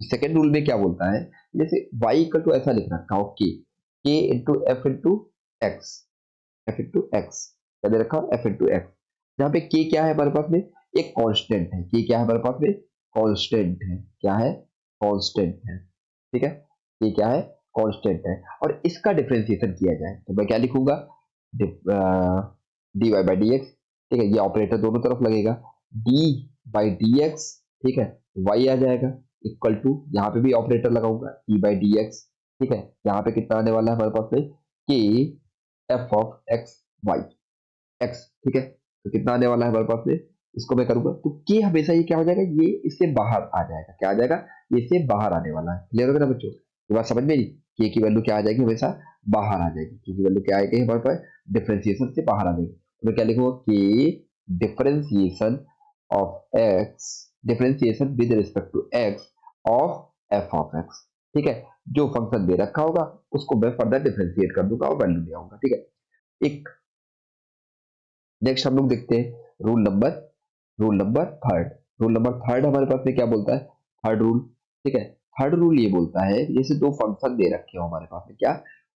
सेकंड रूल में क्या बोलता है, जैसे y इक्वल टू ऐसा लिख रखा हो, k into F into x, F into x, क्या दे रखा हो, एफ इंटू एक्स, जहाँ पे k क्या है हमारे पास में, एक कांस्टेंट है, k क्या है हमारे पास में, कांस्टेंट है, क्या है, कांस्टेंट है, ठीक है, k क्या है, कांस्टेंट है। और इसका डिफरेंशिएशन किया जाए तो मैं क्या लिखूंगा, D Y by D x, ठीक है, ये ऑपरेटर दोनों तरफ लगेगा, डी बाई डी एक्स, ठीक है, y आ जाएगा इक्वल टू, यहाँ पे भी ऑपरेटर लगाऊंगा, डी बाई डी एक्स, ठीक है, यहाँ पे कितना आने वाला है हमारे पास में, के f of x y x, ठीक है, तो कितना आने वाला है हमारे पास में, इसको मैं करूंगा तो के हमेशा ये क्या हो जाएगा, ये इससे बाहर आ जाएगा, क्या आ जाएगा, ये इससे बाहर आने वाला है। क्लियर होगा ना बच्चों, ये बात समझ में नहीं, के की वैल्यू क्या आ जाएगी, हमेशा बाहर आ जाएगी, के की वैल्यू क्या आएगी हमारे पास, डिफरेंशिएशन से बाहर आ जाएगी, तो मैं क्या लिखूंगा, के differentiation of x, differentiation with respect to x of f of x, ठीक है। जो फंक्शन दे रखा होगा उसको मैं फर्दर डिफरेंशिएट कर दूंगा और वैल्यू ले आऊंगा, ठीक है। एक नेक्स्ट हम लोग देखते हैं rule number third. Rule number third हमारे पास में क्या बोलता है, थर्ड रूल, ठीक है। थर्ड रूल ये बोलता है जैसे दो फंक्शन दे रखे हो हमारे पास में, क्या,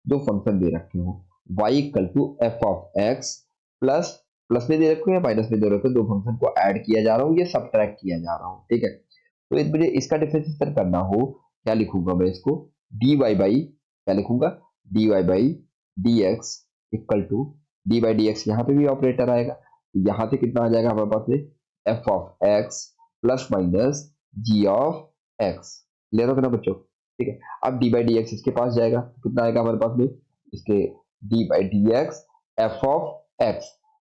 दो फंक्शन दे रखे हो, y equal to F of x plus, plus में दे रखे हो या माइनस में दे रखे हो, दो फंक्शन को ऐड किया जा रहा हूँ, ये सब्ट्रैक्ट किया जा रहा हूँ, ठीक है। तो मुझे इसका डिफरेंशिएशन करना हो, क्या लिखूंगा मैं इसको, dy बाई, क्या लिखूंगा, dy by dx equal to, d by D x, यहाँ पे भी ऑपरेटर आएगा, तो यहाँ से कितना आ जाएगा हमारे पास में, f of x plus minus ji of x, clear होगा ना बच्चों, ठीक है। अब डी बाई डी एक्स इसके पास जाएगा तो कितना आएगा हमारे पास में, इसके d by D x f of x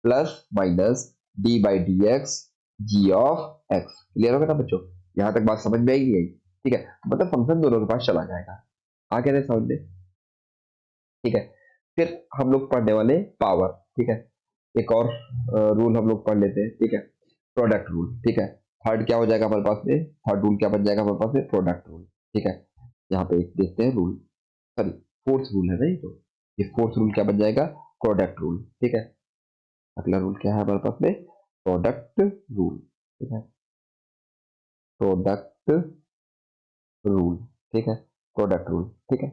plus minus d by D x g of x, clear होगा ना बच्चों, यहाँ तक बात समझ में आएगी यही, ठीक है। तो मतलब फंक्शन दोनों के पास चला जाएगा, आ गया ना समझ में, ठीक है। फिर हम लोग पढ़ने वाले पावर, ठीक है। एक और रूल हम लोग पढ़ लेते हैं, ठीक है, प्रोडक्ट रूल, ठीक है। थर्ड क्या हो जाएगा हमारे पास में, थर्ड रूल क्या बन जाएगा हमारे पास में, प्रोडक्ट रूल, ठीक है। यहाँ पे एक देखते हैं रूल, सॉरी फोर्थ रूल है ना ये फोर्थ रूल क्या बन जाएगा, प्रोडक्ट रूल, ठीक है। अगला रूल क्या है हमारे पास में, प्रोडक्ट रूल, ठीक है, प्रोडक्ट रूल, ठीक है, प्रोडक्ट रूल, ठीक है।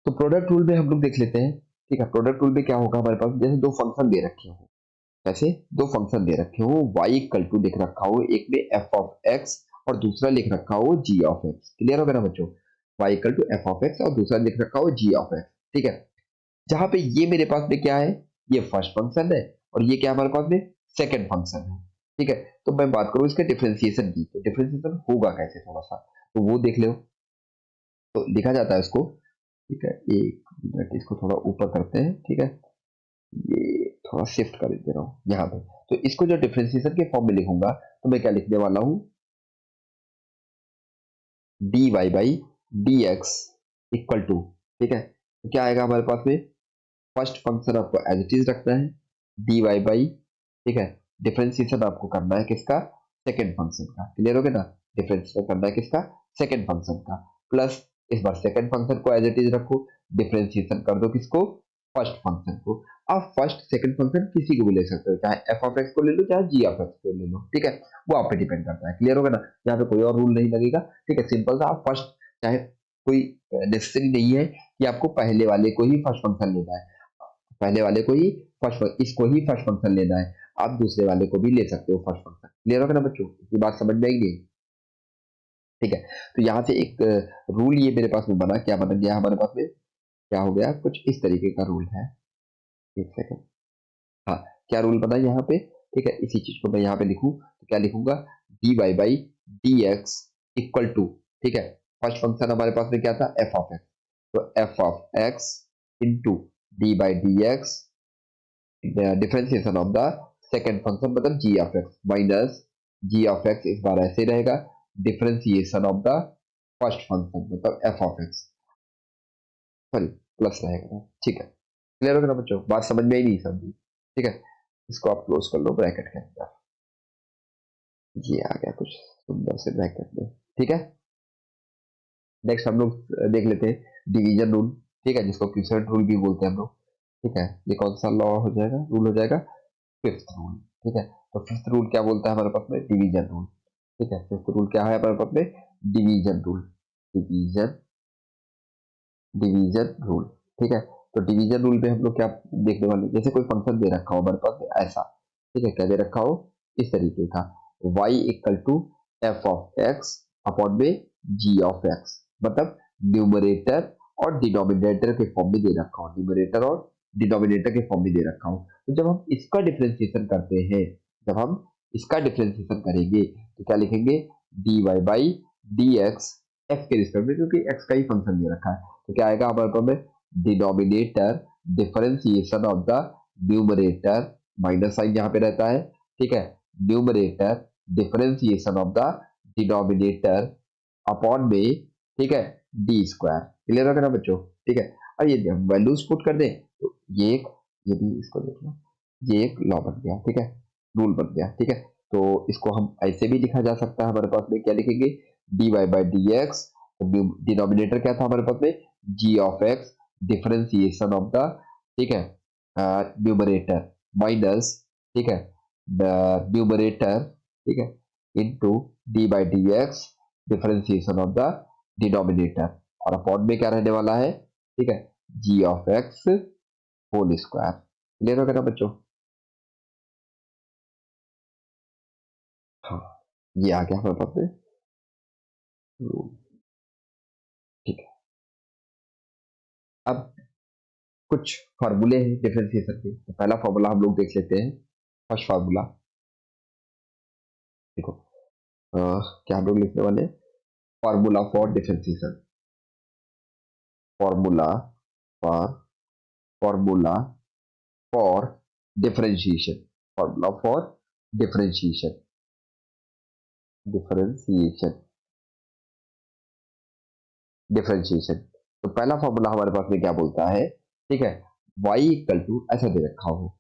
तो प्रोडक्ट रूल में हम लोग देख लेते हैं, ठीक है। प्रोडक्ट रूल में क्या होगा हमारे पास, जैसे दो फंक्शन दे रखे हो, ऐसे दो फंक्शन दे रखे हो, y इक्वल टू लिख रखा हो, एक में f ऑफ x और दूसरा लिख रखा हो g ऑफ x, क्लियर होगा ना बच्चों, y equal to f of x और दूसरा लिख रखा हो g ऑफ x, ठीक है। जहां पे ये मेरे पास में क्या है, ये फर्स्ट फंक्शन है और ये क्या हमारे पास में सेकंड फंक्शन है, ठीक है। तो मैं बात करूं इसके डिफरेंशिएशन की, तो डिफरेंशिएशन होगा कैसे थोड़ा सा, तो वो देख लो। तो लिखा जाता है इसको, ठीक है, एक मिनट इसको थोड़ा ऊपर करते हैं, ठीक है, ये थोड़ा शिफ्ट कर दे रहा हूँ यहाँ पे। तो इसको जो डिफरेंशिएशन के फॉर्म में लिखूंगा तो मैं क्या लिखने वाला हूँ, dy by dx equal to, ठीक है। तो क्या आएगा हमारे पास में, फर्स्ट फंक्शन आपको एज इट इज रखना है, dy बाई, ठीक है, डिफरेंशिएशन आपको करना है किसका, सेकंड फंक्शन का, क्लियर हो गया ना, डिफरेंशिएशन करना है किसका, सेकंड फंक्शन का, प्लस इस बार सेकंड फंक्शन को एज इट इज रखो, डिफरेंशिएशन कर दो किसको, फर्स्ट फंक्शन को। आप फर्स्ट सेकंड फंक्शन किसी को भी ले सकते हो, चाहे एफ ऑफ एक्स को ले लो चाहे जी ऑफ एक्स को ले लो, ठीक है, वो आप पे डिपेंड करता है, क्लियर होगा ना, यहाँ पे कोई और रूल नहीं लगेगा, ठीक है। सिंपल सा आप फर्स्ट, चाहे कोई नेसेसरी नहीं है कि आपको पहले वाले को ही फर्स्ट फंक्शन लेना है, पहले वाले को ही फर्स्ट, इसको ही फर्स्ट फंक्शन लेना है, आप दूसरे वाले को भी ले सकते हो फर्स्ट फंक्शन, क्लियर होगा ना बच्चों, ये बात समझ में आएगी, ठीक है। तो यहाँ से एक रूल ये मेरे पास में बना, क्या बन गया हमारे पास में, क्या हो गया, कुछ इस तरीके का रूल है, एक सेकंड, हाँ, क्या रूल बना यहाँ पे, ठीक है। इसी चीज को मैं यहाँ पे लिखूं तो क्या लिखूंगा, D Y by D x equal to, ठीक है, फर्स्ट फंक्शन हमारे पास में क्या था, एफ ऑफ एक्स, तो F of X into D by D X, differentiation of the second function मतलब G of X minus ji of X, इस बार ऐसे रहेगा, differentiation of the first function मतलब F of X, sorry plus रहेगा, ठीक है, क्लियर होगा ना बच्चों, बात समझ में ही नहीं समझी, ठीक है। इसको आप क्लोज कर लो ब्रैकेट के अंदर, ये आ गया कुछ सुंदर से ब्रैकेट में, ठीक है। नेक्स्ट हम लोग देख लेते हैं डिवीजन रूल, ठीक है, जिसको क्विसेंट रूल भी बोलते हैं हम लोग, ठीक है। ये कौन सा लॉ हो जाएगा, रूल हो जाएगा, फिफ्थ रूल, ठीक है। तो फिफ्थ रूल क्या बोलता है हमारे पास में, डिवीजन रूल, ठीक है। फिफ्थ रूल क्या है हमारे पास में, division rule, division, division rule, ठीक है। तो डिवीजन रूल में हम लोग क्या देखने वाले, जैसे कोई फंक्शन दे रखा हो हमारे पास में ऐसा, ठीक है, क्या दे रखा हो, इस तरीके का, y equal to F of x upon में जी ऑफ एक्स, मतलब न्यूमरेटर और डिनोमिनेटर के फॉर्म में दे रखा हो, न्यूमरेटर और डिनोमिनेटर के फॉर्म में दे रखा हो। तो जब हम इसका डिफरेंशिएशन करते हैं, जब हम इसका डिफरेंशिएशन करेंगे तो क्या लिखेंगे, D Y by D x f के रिस्पेक्ट में, क्योंकि एक्स का ही फंक्शन दे रखा है, तो क्या आएगा हमारे पास में, denominator differentiation of the numerator, minus sign यहाँ पे रहता है, ठीक है, numerator differentiation of the denominator upon में, ठीक है, डी स्क्वायर, क्लियर होगा ना बच्चों, ठीक है। और ये हम वैल्यूज पुट कर दें तो ये एक, ये भी इसको देख लो, ये एक लॉ बन गया, ठीक है, रूल बन गया, ठीक है। तो इसको हम ऐसे भी लिखा जा सकता है, हमारे पास में क्या लिखेंगे, D Y by D X, denominator क्या था हमारे पास में, जी of x, differentiation of the, ठीक है, न्यूमरेटर, माइनस, ठीक है, न्यूमरेटर, ठीक है, into D by D X differentiation of the denominator, और अपॉन में क्या रहने वाला है, ठीक है, G of X whole square. Clear हो गया ना बच्चों? हाँ, ये आ गया हमारे पास में रूल। ठीक है, अब कुछ फार्मूले हैं डिफरेंशिएशन के। तो पहला फार्मूला हम लोग देख लेते हैं। फर्स्ट फार्मूला देखो, क्या हम लोग लिखने वाले हैं, formula for differentiation, formula for formula for differentiation, formula for differentiation, differentiation, differentiation. तो पहला फॉर्मूला हमारे पास में क्या बोलता है, ठीक है, y इक्वल टू ऐसा दे रखा हो,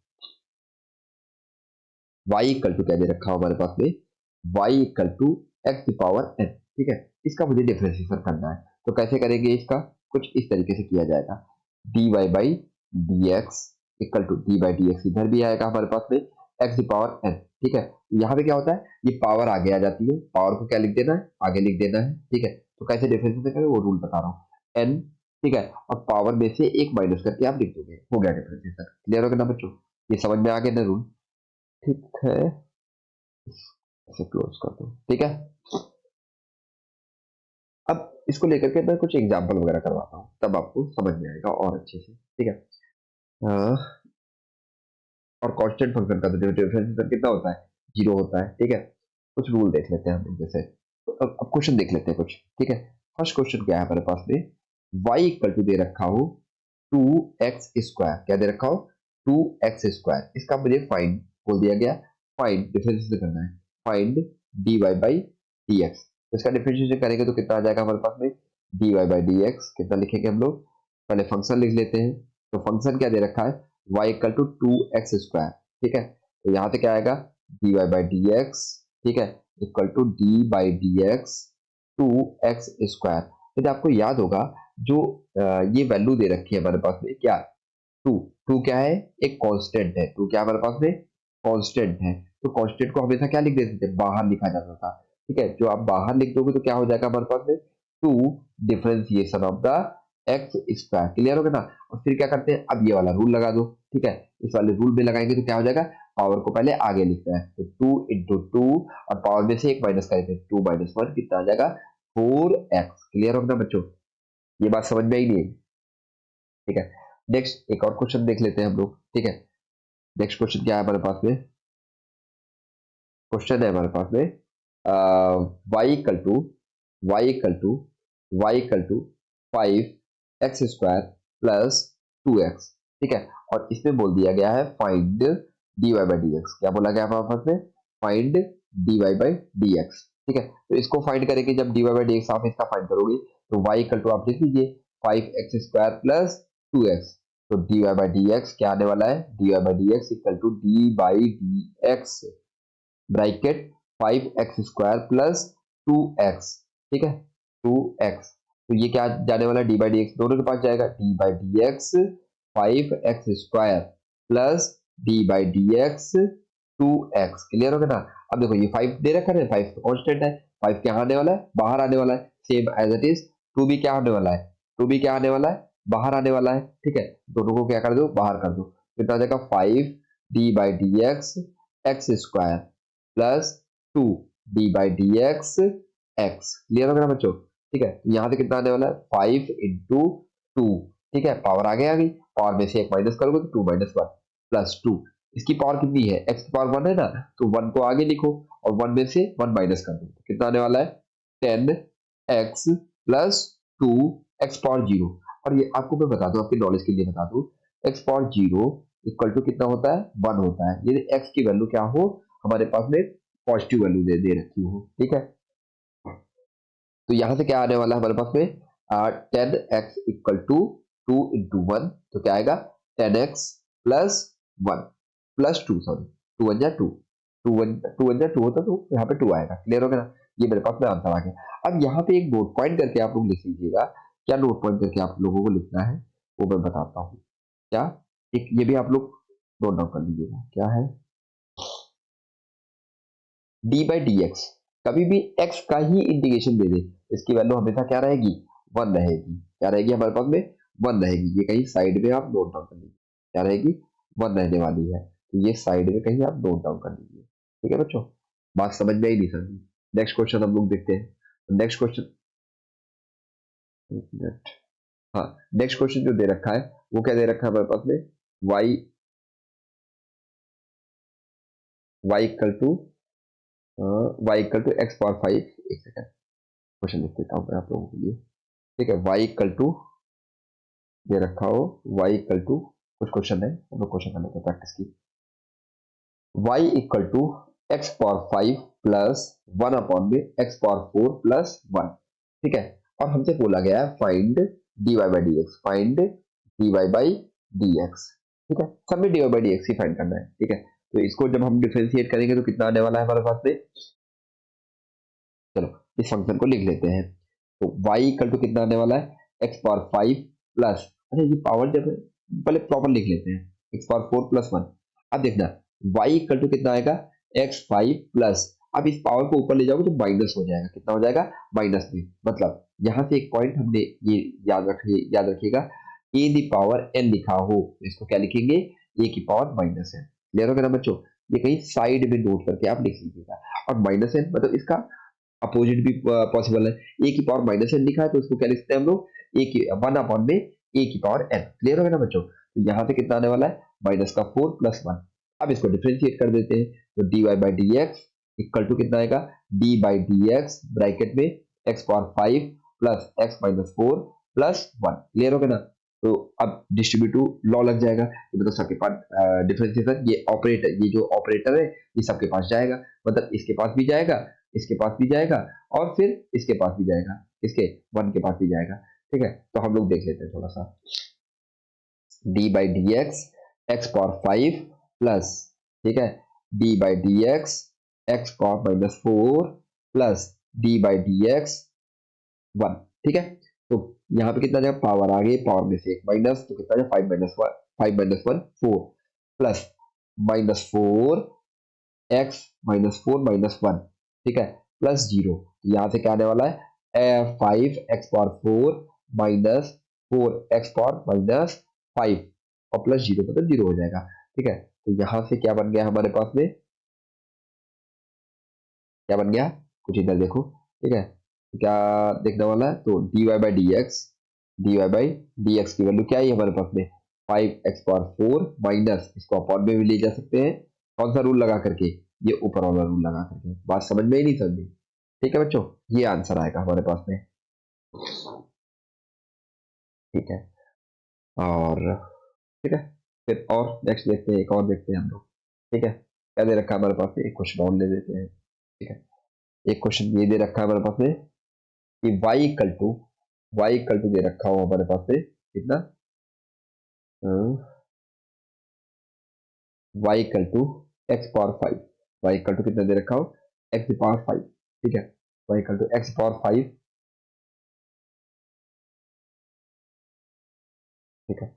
y इक्वल टू क्या दे रखा हो हमारे पास में, y इक्वल टू एक्स की पावर n, ठीक है, इसका मुझे डिफरेंशिएशन करना है। तो कैसे करेंगे इसका, कुछ इस तरीके से किया जाएगा, dy by D x equal to d by D x, इधर भी आएगा हमारे पास में एक्स की पावर n, ठीक है। यहाँ पे क्या होता है, ये पावर आगे आ जाती है, पावर को क्या लिख देना है, आगे लिख देना है, ठीक है। तो कैसे डिफरेंशिएशन करें वो रूल बता रहा हूँ, n, ठीक है, और पावर में से एक माइनस करके आप लिख दोगे, हो गया डिफरेंशिएशन। क्लियर हो गया ना बच्चों, ये समझ में आ गया ना रूल? ठीक है, इसे क्लोज कर दो, ठीक है। अब इसको लेकर के मैं कुछ एग्जांपल वगैरह करवाता हूँ, तब आपको समझ में आएगा और अच्छे से, ठीक है। और कांस्टेंट फंक्शन का तो डिफरेंशिएशन कितना होता है, 0 होता है, ठीक है। कुछ रूल देख लेते हैं हम लोग, जैसे तो अब क्वेश्चन देख लेते हैं कुछ, ठीक है। फर्स्ट क्वेश्चन क्या है हमारे पास में, y इक्वल टू दे रखा हो 2x², क्या दे रखा हो, 2x², इसका मुझे फाइंड बोल दिया गया, फाइंड डिफरेंशिएशन करना है, फाइंड dy बाई dx। तो इसका डिफरेंशिएशन करेंगे तो कितना आ जाएगा हमारे पास में, dy बाई dx, कितना लिखेंगे हम लोग, पहले फंक्शन लिख लेते हैं। तो फंक्शन क्या दे रखा है, y इक्वल टू 2x², ठीक है। तो यहाँ पे क्या आएगा, dy बाई dx, ठीक है, equal to d by D x 2x²। यदि आपको याद होगा, जो ये वैल्यू दे रखी है हमारे पास में, क्या, टू, टू क्या है, एक कांस्टेंट है, टू क्या हमारे पास में, कांस्टेंट है। तो कांस्टेंट को हमेशा क्या लिख देते थे, बाहर लिखा जाता था, ठीक है। जो आप बाहर लिख दोगे तो क्या हो जाएगा हमारे पास में, two differentiation of the x²। क्लियर हो गया ना? और फिर क्या करते हैं, अब ये वाला रूल लगा दो, ठीक है। इस वाले रूल में लगाएंगे तो क्या हो जाएगा, पावर को पहले आगे लिखना है, तो 2 × 2, और पावर में से एक माइनस करेंगे, 2 - 1 कितना आ जाएगा, 4x। क्लियर हो गया बच्चों, ये बात समझ में आई नहीं है? ठीक है, नेक्स्ट एक और क्वेश्चन देख लेते हैं हम लोग, ठीक है। नेक्स्ट क्वेश्चन क्या है हमारे पास में, क्वेश्चन है हमारे पास में y equal to y equal to y equal to 5x² plus 2x, ठीक है। और इसमें बोल दिया गया है find dy by D x, क्या बोला गया हमारे पास में, find dy by D x, ठीक है। तो इसको फाइंड करेंगे, जब dy बाई डी एक्स आप इसका फाइंड करोगे तो y इक्वल टू आप लिख लीजिए 5x² प्लस 2x। तो dy बाई डी एक्स क्या आने वाला है, dy by D x equal to d by D x bracket 5x² plus 2x, ठीक है, 2x। तो ये क्या जाने वाला है, डी बाई डी एक्स दोनों के पास जाएगा, D by D x 5x² plus D by D x 2x। Clear हो गया ना? अब देखो ये 5 दे रखा है, 5 कांस्टेंट है, 5 क्या आने वाला है, बाहर आने वाला है, सेम एज इट इज 2 भी क्या आने वाला है, 2 भी क्या आने वाला है, बाहर आने वाला है, ठीक है। दोनों को क्या कर दो, बाहर कर दो, कितना आ जाएगा 5 D by D x x² plus 2 D by D x x. Clear हो गया ना बच्चों? ठीक है, यहाँ पे कितना आने वाला है, 5 × 2, ठीक है, पावर आगे आ गई, पावर में से एक माइनस करोगे तो 2 - 1 प्लस 2। इसकी पावर कितनी है, x की पावर 1 है ना, तो 1 को आगे लिखो और 1 में से 1 माइनस कर दो, कितना आने वाला है 10x प्लस 2x पावर 0। और ये आपको मैं बता दूं, आपके नॉलेज के लिए बता दूं, x पावर 0 इक्वल टू कितना होता है, 1 होता है। यदि x की वैल्यू क्या हो, हमारे पास में पॉजिटिव वैल्यू दे रखी हो, ठीक है। तो यहां से क्या आने वाला है हमारे पास में, 10x इक्वल टू 2 × 1, तो क्या आएगा 10x प्लस 1 प्लस 2, सॉरी 2 1 जा 2, 2 1 जा 2 होता तो यहाँ पे 2 आएगा। क्लियर हो गया ना? ये मेरे पास में आंसर आ गया। अब यहाँ पे एक नोट पॉइंट करके आप लोग लिख लीजिएगा, क्या नोट पॉइंट करके आप लोगों को लिखना है वो मैं बताता हूँ। क्या, एक ये भी आप लोग नोट डाउन कर लीजिएगा क्या है, डी बाई डी एक्स। कभी भी एक्स का ही इंटीग्रेशन दे दे, इसकी वैल्यू हमेशा क्या रहेगी, वन रहेगी। क्या रहेगी हमारे पास में, वन रहेगी। ये कहीं साइड में आप नोट डाउन कर लीजिए, क्या रहेगी, वन रहने वाली है। तो ये साइड में कहीं आप नोट डाउन कर लीजिए। ठीक है बच्चों, बात समझ में ही नहीं समझी। नेक्स्ट क्वेश्चन हम लोग देखते हैं। नेक्स्ट क्वेश्चन, हाँ, नेक्स्ट क्वेश्चन जो दे रखा है वो क्या दे रखा है हमारे पास में, y y equal to y equal to x power five. एक सेकंड क्वेश्चन लिख देता हूँ मैं आप लोगों के लिए। ठीक है, y इक्वल टू दे रखा हो, y इक्वल टू, कुछ क्वेश्चन है हम लोग क्वेश्चन करने को प्रैक्टिस की। y equal to x power five plus one upon में x power four plus one. ठीक है, और हमसे बोला गया है find dy by D x, find dy by D x. ठीक है, सब में dy बाई डी एक्स ही फाइंड करना है। ठीक है, तो इसको जब हम डिफरेंशिएट करेंगे तो कितना आने वाला है हमारे पास में, चलो इस फंक्शन को लिख लेते हैं। तो y इक्वल टू कितना आने वाला है, एक्स पावर फाइव प्लस, अच्छा ये पावर जब पहले प्रॉपर लिख लेते हैं, x power four plus one. अब देखना y इक्वल टू कितना आएगा, एक्स फाइव प्लस, अब इस पावर को ऊपर ले जाओगे तो माइनस हो जाएगा, कितना हो जाएगा, माइनस में। मतलब यहाँ से एक पॉइंट हमने ये याद रखिएगा, ए दी पावर एन लिखा हो तो इसको क्या लिखेंगे, ए की पावर माइनस एन। क्लियर हो गया ना बच्चों, ये कहीं साइड में नोट करके आप लिख लीजिएगा। और माइनस एन मतलब इसका अपोजिट भी पॉसिबल है, ए की पावर माइनस एन लिखा है तो उसको क्या लिखते हैं हम लोग, ए की वन अपॉन में ए की पावर एन। क्लियर हो गया ना बच्चों, तो यहाँ से कितना आने वाला है, माइनस का फोर प्लस वन। अब इसको डिफरेंशिएट कर देते हैं, तो d Y by D x equal to कितना आएगा, d by D x bracket में x power five plus x minus four plus one. Clear हो गया ना, तो अब डिस्ट्रीब्यूटिव लॉ लग जाएगा कि मतलब सबके पास डिफरेंशिएशन, ये ऑपरेटर, ये जो ऑपरेटर है ये सबके पास जाएगा, मतलब इसके पास भी जाएगा, इसके पास भी जाएगा, और फिर इसके पास भी जाएगा, इसके वन के पास भी जाएगा। ठीक है, तो हम लोग देख लेते हैं थोड़ा सा, D by D x x power five plus, ठीक है, D by D x x power minus four plus D by D x one. ठीक है, तो यहाँ पे कितना जाएगा, पावर आ गई, पावर में से एक माइनस, तो कितना जाएगा, five minus one, five minus one four plus minus four x minus four minus one. ठीक है, प्लस जीरो, तो यहाँ से क्या आने वाला है, five x power four minus four x power minus five और प्लस जीरो, मतलब जीरो हो जाएगा। ठीक है, तो यहाँ से क्या बन गया हमारे पास में, क्या बन गया, कुछ इधर देखो। ठीक है, तो क्या देखने वाला है, तो d Y by D x, d Y by D x की वैल्यू क्या है हमारे पास में, five x power four minus, इसको अपॉन में भी ले जा सकते हैं, कौन सा रूल लगा करके, ये ऊपर वाला रूल लगा करके। बात समझ में ही नहीं समझी। ठीक है बच्चों, ये आंसर आएगा हमारे पास में। ठीक है, और ठीक है, फिर और नेक्स्ट देखते हैं, एक और देखते हैं हम लोग। ठीक है, क्या दे रखा है हमारे पास में, एक क्वेश्चन और ले लेते हैं। ठीक है, एक क्वेश्चन ये दे रखा है हमारे पास में कि y इक्वल टू दे रखा हो हमारे पास में कितना, y equal to x power five, y equal to कितना दे रखा हो, एक्स पावर फाइव। ठीक है, y equal to x power five. ठीक है,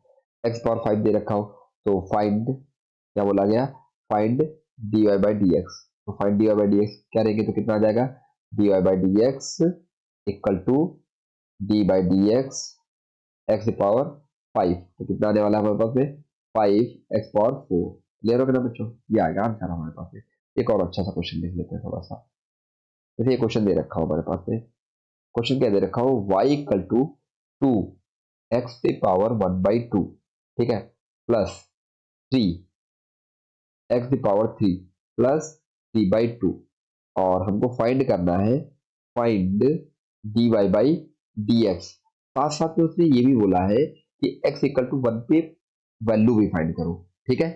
एक्स पावर फाइव दे रखा हो, तो फाइंड, क्या बोला गया, find d Y by D x. तो find d Y by D x क्या रहेंगे, तो कितना आ जाएगा, d Y by D x equal to d by D x x power five, तो कितना आने वाला है हमारे पास में, five x power four. Clear हो गया ना बच्चों, ये आएगा आंसर हमारे पास में। एक और अच्छा सा क्वेश्चन लिख लेते हैं थोड़ा सा, जैसे ये क्वेश्चन दे रखा हो हमारे पास में, क्वेश्चन क्या दे रखा हो, y equal to two x पे पावर वन बाई टू। ठीक है, plus three x power three plus three by two, और हमको फाइंड करना है, find d Y by D x. साथ साथ में उसने ये भी बोला है कि x इक्वल टू वन पे वैल्यू भी फाइंड करो। ठीक है,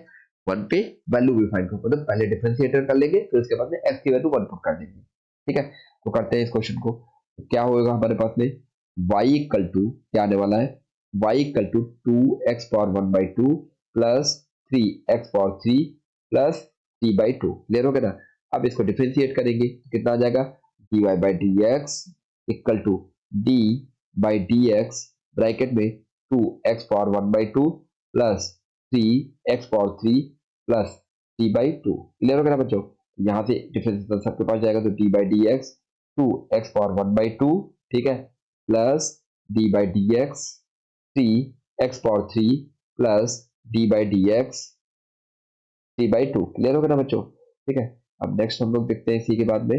वन पे वैल्यू भी फाइंड करो, मतलब पहले डिफरेंशिएटर कर लेंगे फिर उसके बाद में x की वैल्यू वन पुट कर देंगे। ठीक है, तो करते हैं इस क्वेश्चन को। तो क्या होगा हमारे पास में, y इक्वल टू क्या आने वाला है, y equal to two x power one by two plus three x power three plus three by two. Clear हो गया ना, अब इसको डिफरेंशिएट करेंगे तो कितना आ जाएगा, d Y by D x equal to d by D x bracket में two x power one by two plus 3x power 3 plus t by two. Clear हो गया ना बच्चों? यहाँ से डिफरेंशियल सबके पास जाएगा तो D by D x 2x power 1/2, ठीक है, plus D by D x 3x power 3 plus D by D x 3/2। Clear हो गया ना बच्चों? ठीक है। अब नेक्स्ट हम लोग देखते हैं इसी के बाद में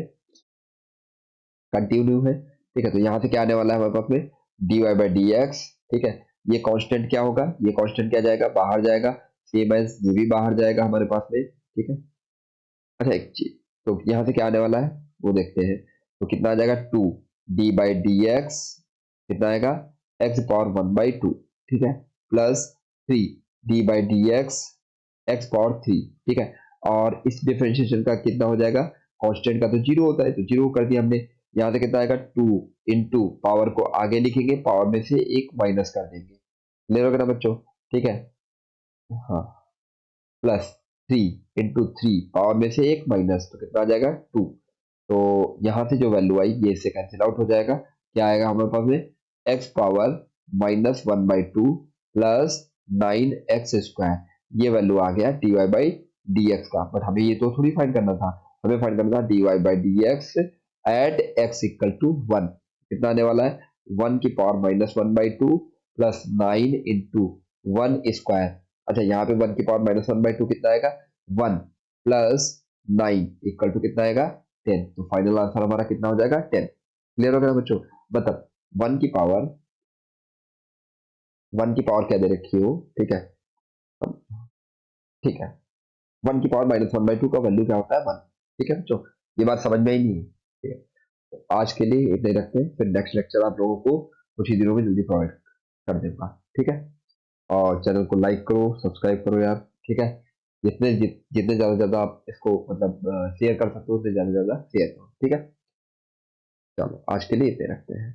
कंटिन्यू है, ठीक है। तो यहाँ से क्या आने वाला है हमारे पास में d Y by D x, ठीक है। ये कांस्टेंट क्या होगा, ये कांस्टेंट क्या जाएगा, बाहर जाएगा, सेम एज ये भी बाहर जाएगा हमारे पास में, ठीक है। अच्छा एक चीज, तो यहाँ से क्या आने वाला है वो देखते हैं। तो कितना आ जाएगा 2 डी बाई डी एक्स, कितना आएगा एक्स पावर 1/2, ठीक है, plus 3 D by D x x power 3, ठीक है। और इस डिफरेंशिएशन का कितना हो जाएगा, कांस्टेंट का तो जीरो होता है तो जीरो कर दिया हमने। यहाँ से कितना आएगा 2 इंटू पावर को आगे लिखेंगे, पावर में से एक माइनस कर देंगे। क्लियर होगा ना बच्चों? ठीक है, हाँ, प्लस 3 इंटू 3 पावर में से एक माइनस, तो कितना आ जाएगा 2। तो यहाँ से जो वैल्यू आई ये इससे कैंसिल आउट हो जाएगा। क्या आएगा हमारे पास में एक्स पावर -1/2 प्लस 9x², ये वैल्यू आ गया d Y by D x का। बट हमें ये तो थोड़ी फाइंड करना था, हमें फाइंड करना था d Y by D x at x equal to 1। कितना आने वाला है 1 की पावर -1/2 प्लस 9 इंटू 1²। अच्छा यहाँ पे 1 की पावर -1/2 कितना आएगा 1 प्लस 9 इक्वल टू कितना आएगा 10। तो फाइनल आंसर हमारा कितना हो जाएगा 10। क्लियर हो गया ना बच्चों? मतलब 1 की पावर क्या दे रखी हो, ठीक है, ठीक है, 1 की पावर -1/2 का वैल्यू क्या होता है 1। ठीक है बच्चों, ये बात समझ में ही नहीं है, ठीक है। तो आज के लिए इतना ही रखते हैं, फिर नेक्स्ट लेक्चर आप लोगों को कुछ ही दिनों में जल्दी प्रोवाइड कर दूंगा, ठीक है। और चैनल को लाइक करो, सब्सक्राइब करो यार, ठीक है। जितने ज्यादा आप इसको मतलब शेयर कर सकते हो उतने ज्यादा शेयर करो, ठीक है। चलो आज के लिए इतने रखते हैं।